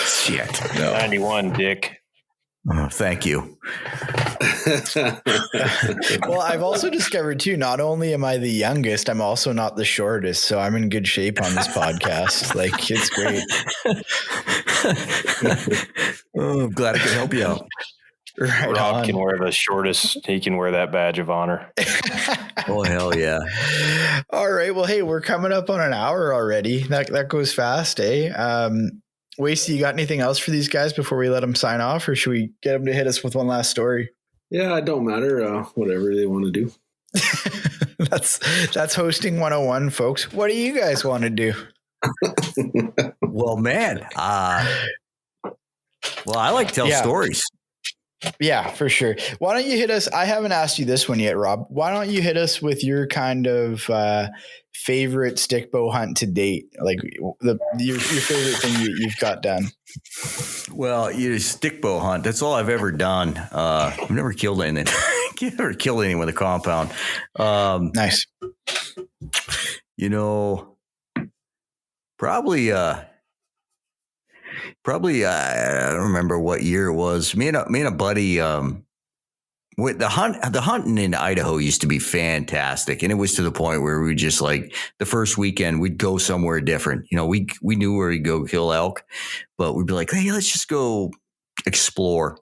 S3: Shit.
S5: No. 91, Dick.
S3: Oh, thank you.
S2: Well, I've also discovered too, not only am I the youngest, I'm also not the shortest. So I'm in good shape on this podcast. Like, it's great.
S3: Oh, I'm glad I could help you out.
S2: Right
S5: Rob
S2: on.
S5: can wear the shortest. He can wear that badge of honor.
S3: Oh, hell yeah.
S2: All right. Well, hey, we're coming up on an hour already. That goes fast, eh? Wasty, you got anything else for these guys before we let them sign off, or should we get them to hit us with one last story?
S4: Yeah, it don't matter. Whatever they want to do.
S2: That's hosting 101, folks. What do you guys want to do?
S3: Well, man. I like to tell stories.
S2: Yeah, for sure. Why don't you hit us? I haven't asked you this one yet, Rob. Why don't you hit us with your kind of favorite stick bow hunt to date? Like your favorite thing you've got done.
S3: Well, stick bow hunt. That's all I've ever done. I've never killed anything. Never killed anyone with a compound.
S2: Nice.
S3: Probably I don't remember what year it was. Me and a buddy. With the hunting in Idaho used to be fantastic, and it was to the point where we just like the first weekend we'd go somewhere different. We knew where we'd go kill elk, but we'd be like, hey, let's just go explore.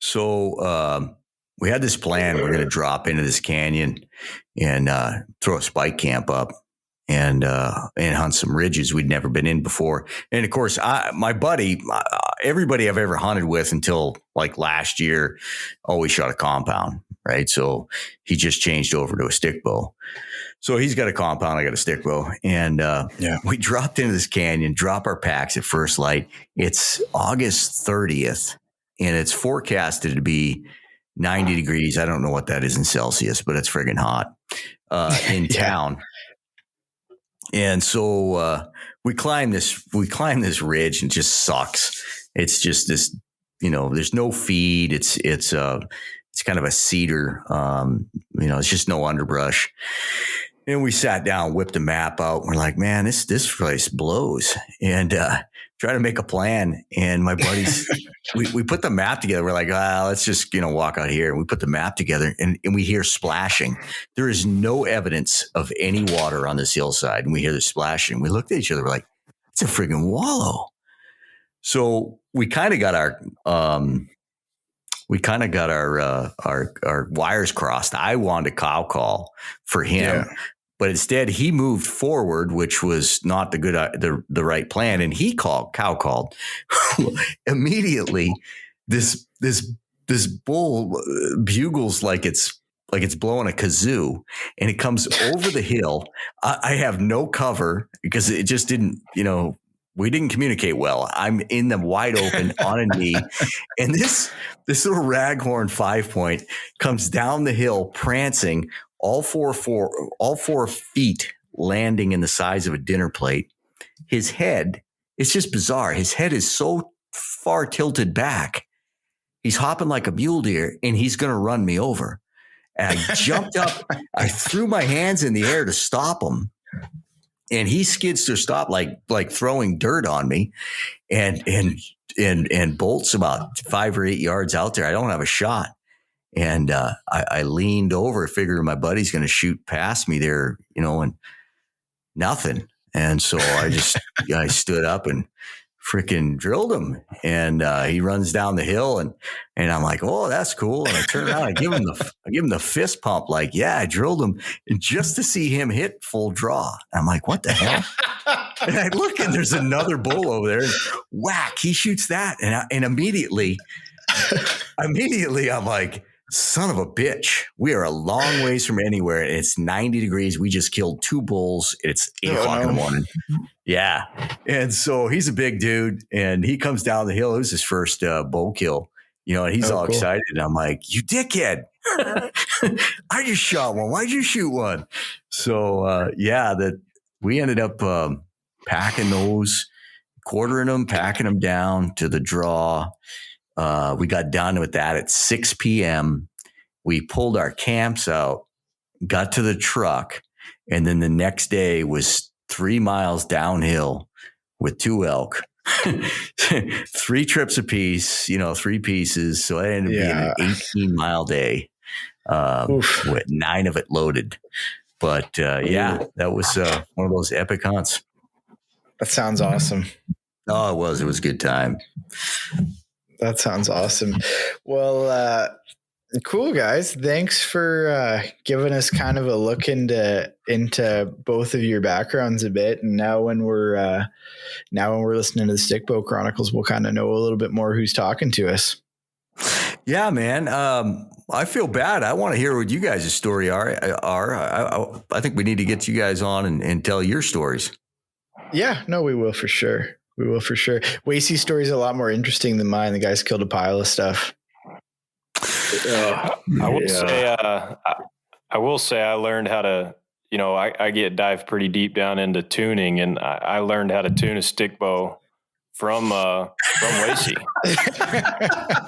S3: So we had this plan. We're going to drop into this canyon and throw a spike camp up and hunt some ridges we'd never been in before. And of course, my buddy, everybody I've ever hunted with until like last year, always shot a compound, right? So he just changed over to a stick bow. So he's got a compound, I got a stick bow. And we dropped into this canyon, drop our packs at first light. It's August 30th, and it's forecasted to be 90 degrees. I don't know what that is in Celsius, but it's friggin' hot in town. And so we climb this ridge, and it just sucks. It's just this, there's no feed. It's kind of a cedar. It's just no underbrush. And we sat down, whipped a map out. We're like, man, this place blows. And try to make a plan. And my buddies, we put the map together. We're like, let's just, walk out here. And we put the map together, and we hear splashing. There is no evidence of any water on this hillside. And we hear the splashing. We looked at each other. We're like, it's a friggin' wallow. So we kind of got our wires crossed. I wanted a cow call for him. Yeah. But instead, he moved forward, which was not the right plan, and he cow called. Immediately, this bull bugles like it's blowing a kazoo, and it comes over the hill. I have no cover because it just didn't, we didn't communicate well. I'm in the wide open on a knee, and this little raghorn 5-point comes down the hill prancing. All four feet landing in the size of a dinner plate. His head, it's just bizarre. His head is so far tilted back. He's hopping like a mule deer, and he's going to run me over. And I jumped up. I threw my hands in the air to stop him. And he skids to a stop like throwing dirt on me and bolts about 5 or 8 yards out there. I don't have a shot. And I leaned over, figuring my buddy's going to shoot past me there, and nothing. And so I stood up and freaking drilled him. And he runs down the hill, and I'm like, oh, that's cool. And I turn around, I give him the fist pump, like, yeah, I drilled him, and just to see him hit full draw. I'm like, what the hell? And I look, and there's another bull over there. And whack, he shoots that, and immediately I'm like, son of a bitch, we are a long ways from anywhere. It's 90 degrees. We just killed 2 bulls. It's 8 o'clock in the morning. Yeah. And so he's a big dude, and he comes down the hill. It was his first bow kill, and he's all excited. And I'm like, you dickhead. I just shot one. Why'd you shoot one? So, we ended up packing those, quartering them, packing them down to the draw. We got done with that at 6 p.m. We pulled our camps out, got to the truck, and then the next day was 3 miles downhill with 2 elk, 3 trips apiece, 3 pieces. So it ended up being an 18-mile day with 9 of it loaded. But that was one of those epic hunts.
S2: That sounds awesome.
S3: Oh, it was a good time.
S2: That sounds awesome. Well, cool, guys. Thanks for giving us kind of a look into both of your backgrounds a bit. And now when we're listening to the Stick Bow Chronicles, we'll kind of know a little bit more who's talking to us.
S3: Yeah, man. I feel bad. I want to hear what you guys' story are. I think we need to get you guys on and tell your stories.
S2: Yeah, no, we will for sure. We will for sure. Wasey's story is a lot more interesting than mine. The guy's killed a pile of stuff.
S5: I will say I learned how to, I dive pretty deep down into tuning, and I learned how to tune a stick bow from Wasey.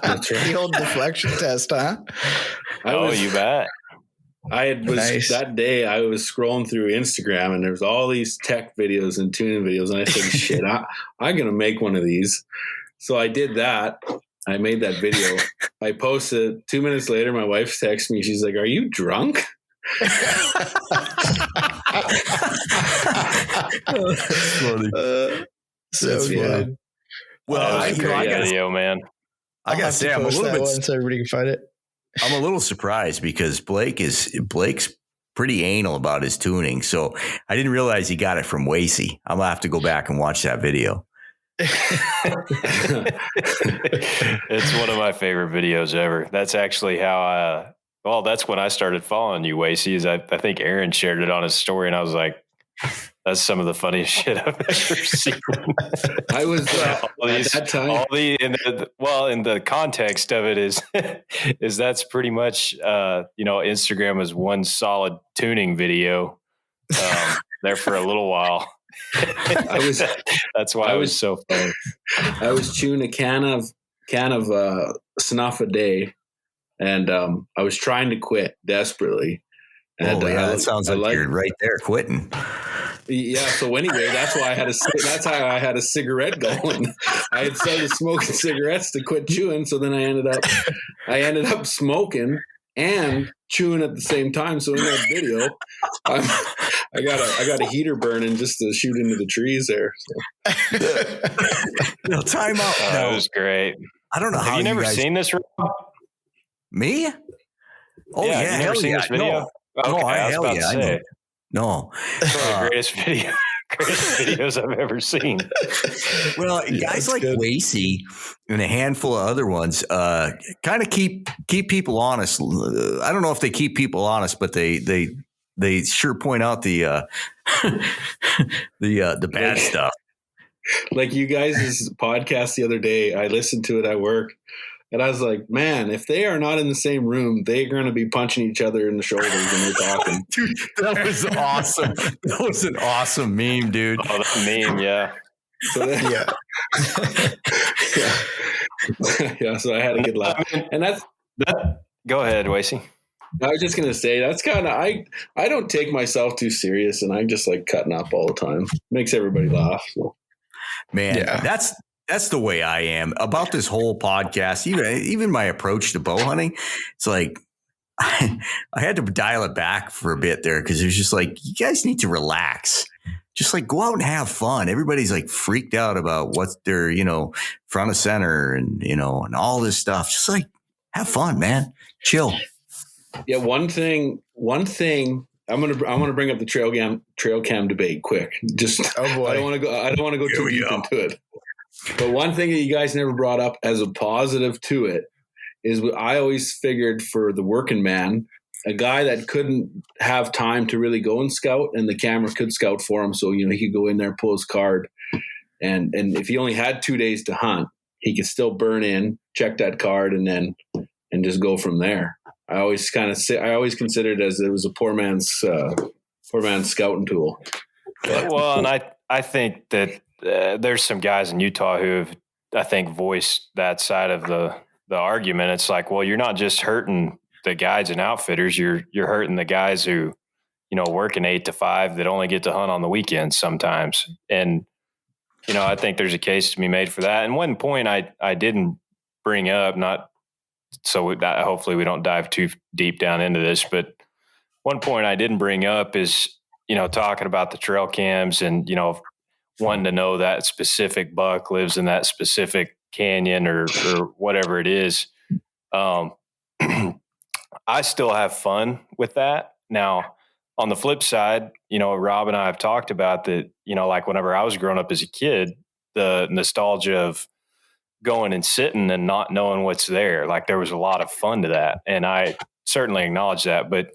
S2: That's right. The old deflection test, huh?
S5: You bet.
S4: Nice. That day I was scrolling through Instagram and there's all these tech videos and tuning videos, and I said, shit, I'm going to make one of these. So I did that. I made that video. I posted 2 minutes later. My wife texts me. She's like, "Are you drunk?"
S3: Funny.
S2: So good.
S5: Well, I got video, man.
S3: I gotta say, I'm a little bit
S2: so everybody can find it.
S3: I'm a little surprised because Blake's pretty anal about his tuning. So I didn't realize he got it from Wasey. I'm gonna have to go back and watch that video.
S5: It's one of my favorite videos ever. That's actually how that's when I started following you, Wasey. Is I think Aaron shared it on his story, and I was like, that's some of the funniest shit I've ever seen.
S4: I was at that time.
S5: In the context of it is that's pretty much Instagram is one solid tuning video there for a little while. That's why it was so funny.
S4: I was chewing a can of snuff a day, and I was trying to quit desperately. And
S3: that sounds like you're right there quitting.
S4: Yeah. So anyway, that's how I had a cigarette going. I had started smoking cigarettes to quit chewing. So then I ended up smoking and chewing at the same time. So in that video, I got a heater burning just to shoot into the trees there. So.
S3: No, time out.
S5: That was great.
S3: I don't know how
S5: you never seen this, Rob?
S3: Me? Oh yeah,
S5: you never seen this video?
S3: No.
S5: Okay,
S3: hell yeah, I know. No,
S5: it's one of the greatest videos I've ever seen.
S3: Well, guys like Wasey and a handful of other ones kind of keep people honest. I don't know if they keep people honest, but they sure point out the bad stuff.
S4: Like you guys' podcast the other day, I listened to it at work. And I was like, man, if they are not in the same room, they're going to be punching each other in the shoulders when they're talking.
S3: Dude, that was awesome. That was an awesome meme, dude.
S5: Oh, that meme, yeah.
S4: So yeah, so I had a good laugh. And that's
S5: go ahead, Wasey.
S4: I was just going to say, that's kind of, I don't take myself too serious, and I'm just like cutting up all the time. Makes everybody laugh. So.
S3: Man, that's the way I am about this whole podcast. Even my approach to bow hunting, it's like I had to dial it back for a bit there because it was just like, you guys need to relax. Just like go out and have fun. Everybody's like freaked out about what they're, front of center and, and all this stuff. Just like have fun, man. Chill.
S4: Yeah. One thing I'm gonna bring up the trail cam debate quick. Just I don't want to go too deep into it. But one thing that you guys never brought up as a positive to it is what I always figured for the working man, a guy that couldn't have time to really go and scout, and the camera could scout for him. So, he could go in there, pull his card. And if he only had 2 days to hunt, he could still burn in, check that card, and just go from there. I always considered it as it was a poor man's scouting tool. But,
S5: well, and I think that there's some guys in Utah who have, I think, voiced that side of the argument. It's like, well, you're not just hurting the guides and outfitters. You're hurting the guys who, work an 8 to 5 that only get to hunt on the weekends sometimes. And, I think there's a case to be made for that. And one point I didn't bring up, not so hopefully we don't dive too deep down into this, but one point I didn't bring up is, talking about the trail cams and, wanting to know that specific buck lives in that specific canyon or whatever it is. I still have fun with that. Now, on the flip side, Rob and I have talked about that, like whenever I was growing up as a kid, the nostalgia of going and sitting and not knowing what's there. Like there was a lot of fun to that. And I certainly acknowledge that. But,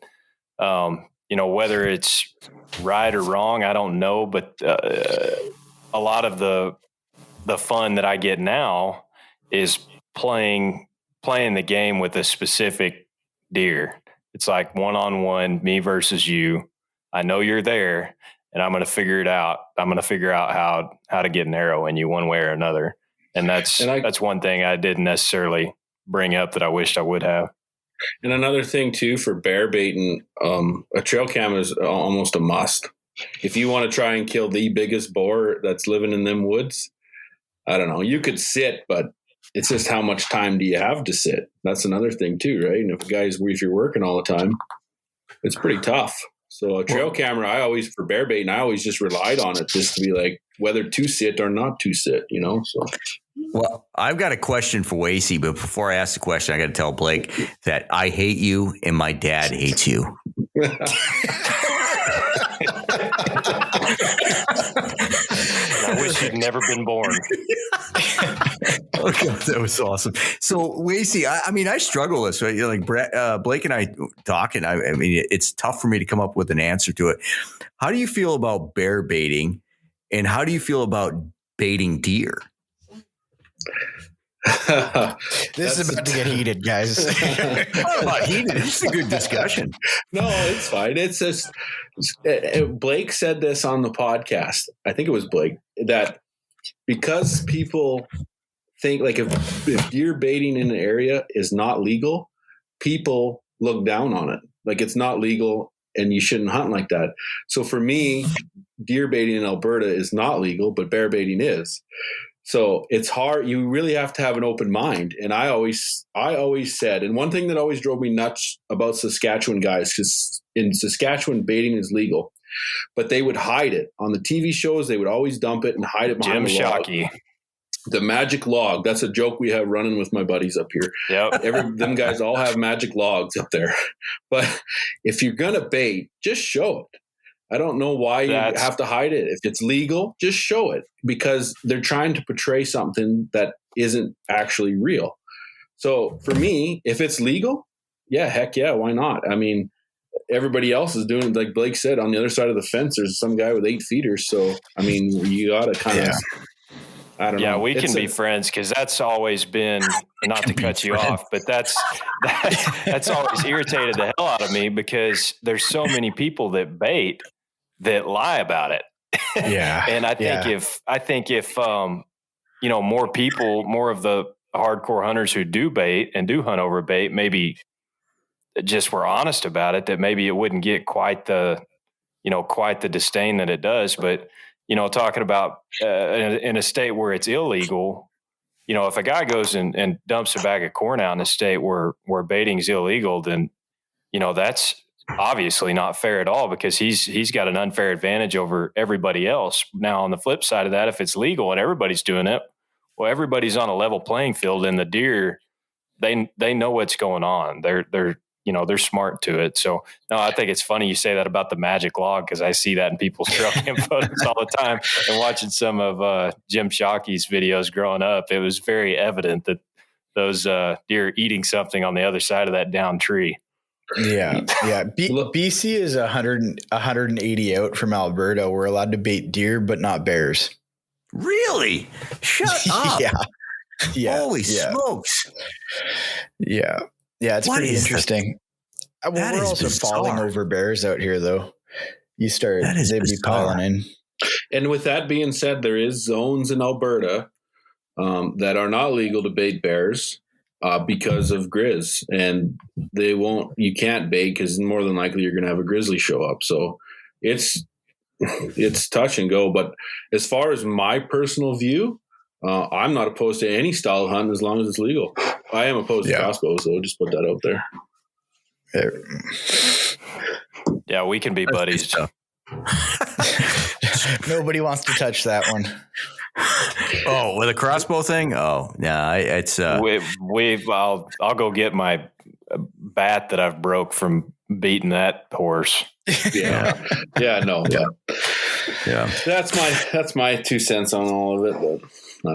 S5: whether it's right or wrong, I don't know. But a lot of the the fun that I get now is playing the game with a specific deer. It's like one-on-one, me versus you. I know you're there, and I'm going to figure it out. I'm going to figure out how to get an arrow in you one way or another. And that's one thing I didn't necessarily bring up that I wished I would have.
S4: And another thing too, for bear baiting, a trail cam is almost a must. If you want to try and kill the biggest boar that's living in them woods, I don't know, you could sit, but it's just how much time do you have to sit? That's another thing too, right? And if you're working all the time, it's pretty tough. So a trail camera, for bear baiting, I always just relied on it just to be like whether to sit or not to sit, so.
S3: Well, I've got a question for Wasey, but before I ask the question, I got to tell Blake that I hate you and my dad hates you.
S5: I wish you'd never been born.
S3: Okay, that was awesome. So, Wasey, I struggle with this, right? Like Blake and I talking. I mean, it's tough for me to come up with an answer to it. How do you feel about bear baiting, and how do you feel about baiting deer?
S2: This is about to get heated, guys.
S3: Not about heated. It's a good discussion.
S4: No, it's fine. It's just Blake said this on the podcast. I think it was Blake, that because people think like if deer baiting in an area is not legal, people look down on it. Like it's not legal and you shouldn't hunt like that. So for me, deer baiting in Alberta is not legal, but bear baiting is. So it's hard. You really have to have an open mind. And I always said, and one thing that always drove me nuts about Saskatchewan guys, because in Saskatchewan baiting is legal, but they would hide it on the TV shows. They would always dump it and hide it behind
S5: Jim Shockey.
S4: The magic log. That's a joke we have running with my buddies up here.
S5: Yep.
S4: Them guys all have magic logs up there. But if you're going to bait, just show it. I don't know why you have to hide it. If it's legal, just show it, because they're trying to portray something that isn't actually real. So for me, if it's legal, yeah, heck yeah, why not? I mean, everybody else is doing, like Blake said, on the other side of the fence, there's some guy with 8 feeders. So, I mean, you got to kind of, I don't know.
S5: Yeah, we can be friends, because that's always been, not to cut you off, but that's always irritated the hell out of me, because there's so many people that bait that lie about it.
S2: Yeah.
S5: And I think if more people, more of the hardcore hunters who do bait and do hunt over bait, maybe just were honest about it, that maybe it wouldn't get quite the disdain that it does. But, talking about in a state where it's illegal, if a guy goes and dumps a bag of corn out in a state where baiting is illegal, then, that's obviously not fair at all, because he's got an unfair advantage over everybody else. Now, on the flip side of that, if it's legal and everybody's doing it, well, everybody's on a level playing field, and the deer, they know what's going on. They're smart to it. So no, I think it's funny you say that about the magic log, because I see that in people's trail cam photos all the time. And watching some of Jim Shockey's videos growing up, it was very evident that those deer eating something on the other side of that downed tree.
S2: Yeah. BC is 180 out from Alberta. We're allowed to bait deer, but not bears.
S3: Really? Shut up.
S2: Yeah.
S3: Holy smokes.
S2: Yeah. Yeah. It's pretty interesting. We're also falling over bears out here, though. They'd be piling in.
S4: And with that being said, there is zones in Alberta that are not legal to bait bears. Because of grizz, and you can't bait, because more than likely you're going to have a grizzly show up. So it's touch and go. But as far as my personal view, I'm not opposed to any style of hunt as long as it's legal. I am opposed to crossbows, so just put that out there.
S5: Yeah, we can be buddies.
S2: Nobody wants to touch that one.
S3: Oh, with a crossbow thing? Oh, yeah, it's
S5: I'll go get my bat that I've broke from beating that horse.
S4: Yeah. That's my 2 cents on all of it. But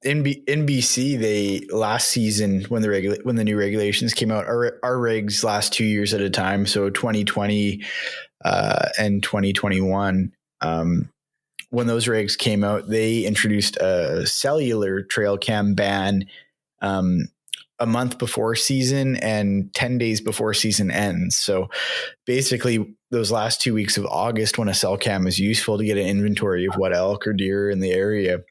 S2: in BC, they last season, when the new regulations came out, our rigs last 2 years at a time, so 2020 and 2021, when those regs came out, they introduced a cellular trail cam ban a month before season and 10 days before season ends. So basically those last 2 weeks of August, when a cell cam is useful to get an inventory of what elk or deer in the area,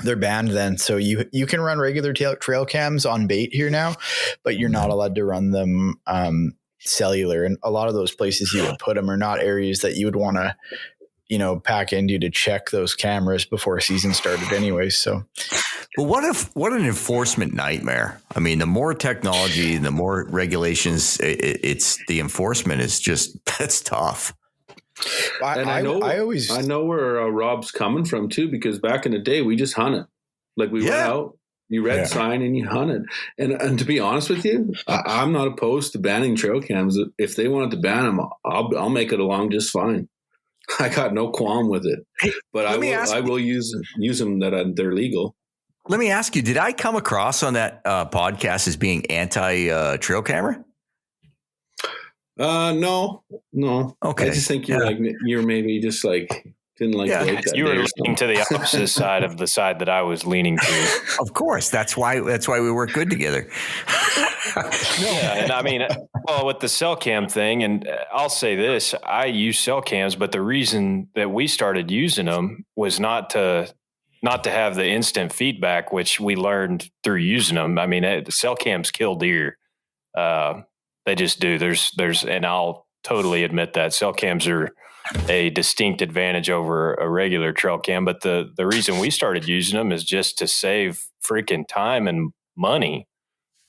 S2: they're banned then. So you can run regular trail cams on bait here now, but you're not allowed to run them cellular. And a lot of those places you would put them are not areas that you would want to, pack into to check those cameras before season started anyway. So,
S3: but what an enforcement nightmare. I mean, the more technology, the more regulations, it's the enforcement is just, that's tough.
S4: I know where Rob's coming from too, because back in the day we just hunted. Like we went out, you read sign and you hunted. And to be honest with you, I'm not opposed to banning trail cams. If they wanted to ban them, I'll make it along just fine. I got no qualm with it, but I will use them that they're legal.
S3: Let me ask you, did I come across on that podcast as being anti trail camera?
S4: No.
S3: Okay.
S4: I just think you're maybe just like didn't like that.
S5: You were leaning to the opposite side of the side that I was leaning to.
S3: Of course, that's why we work good together.
S5: Yeah, and I mean, well, with the cell cam thing, and I'll say this: I use cell cams, but the reason that we started using them was not to have the instant feedback, which we learned through using them. I mean, the cell cams kill deer. They just do. And I'll totally admit that cell cams are a distinct advantage over a regular trail cam. But the reason we started using them is just to save freaking time and money.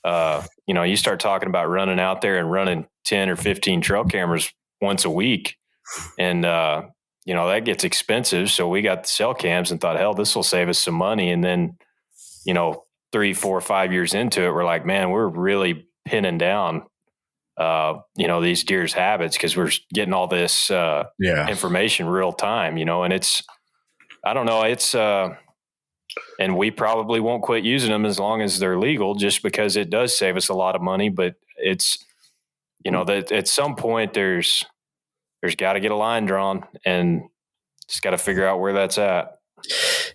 S5: You start talking about running out there and running 10 or 15 trail cameras once a week. And, that gets expensive. So we got the cell cams and thought, hell, this will save us some money. And then, 3, 4, 5 years into it, we're like, man, we're really pinning down these deer's habits because we're getting all this information real time, and it's, I don't know, it's and we probably won't quit using them as long as they're legal, just because it does save us a lot of money. But it's, that at some point there's got to get a line drawn and just got to figure out where that's at.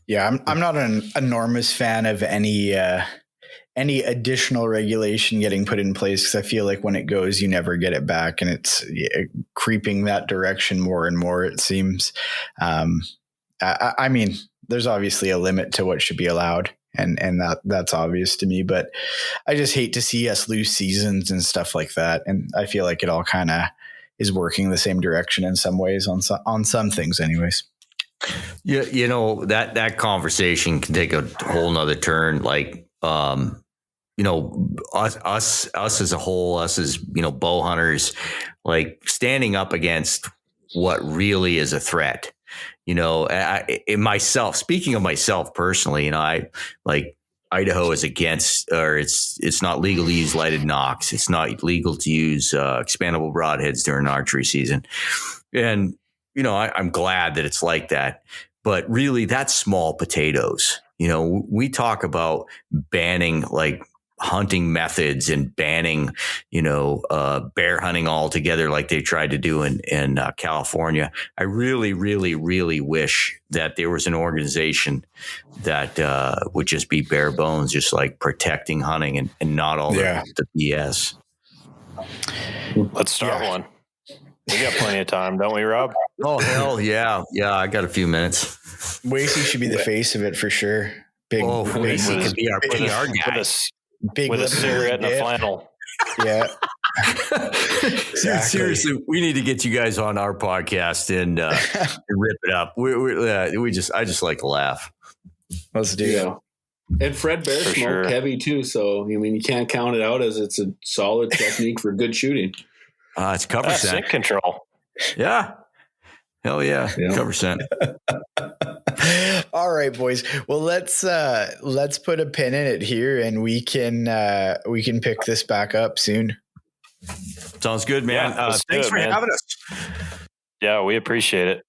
S2: Yeah, I'm not an enormous fan of any additional regulation getting put in place, because I feel like when it goes, you never get it back, and it's creeping that direction more and more, it seems. I mean, there's obviously a limit to what should be allowed, and that's obvious to me, but I just hate to see us lose seasons and stuff like that. And I feel like it all kind of is working the same direction in some ways on some things anyways.
S3: Yeah. That conversation can take a whole nother turn. Like, us as a whole, us as, bow hunters, like standing up against what really is a threat. Speaking of myself personally, I like Idaho is against, or it's not legal to use lighted nocks. It's not legal to use expandable broadheads during archery season. And, I'm glad that it's like that, but really that's small potatoes. We talk about banning like hunting methods and banning, bear hunting altogether, like they tried to do in California. I really, really, really wish that there was an organization that would just be bare bones, just like protecting hunting and not all the BS.
S5: Let's start one. We got plenty of time, don't we, Rob?
S3: Oh, hell yeah. Yeah, I got a few minutes.
S2: Wasey should be the face of it for sure.
S3: Wasey could be our PR guy.
S5: With a cigarette and a flannel.
S2: Yeah.
S3: Exactly. Seriously, we need to get you guys on our podcast and rip it up. I just like to laugh.
S2: Let's do it.
S4: And Fred Bear smoked heavy too, so you can't count it out as it's a solid technique for good shooting.
S3: It's cover scent.
S5: Scent control.
S3: Yeah. Hell yeah. Cover scent.
S2: All right, boys. Well, let's put a pin in it here, and we can pick this back up soon.
S3: Sounds good, man.
S5: Yeah,
S3: thanks for having us.
S5: Yeah, we appreciate it.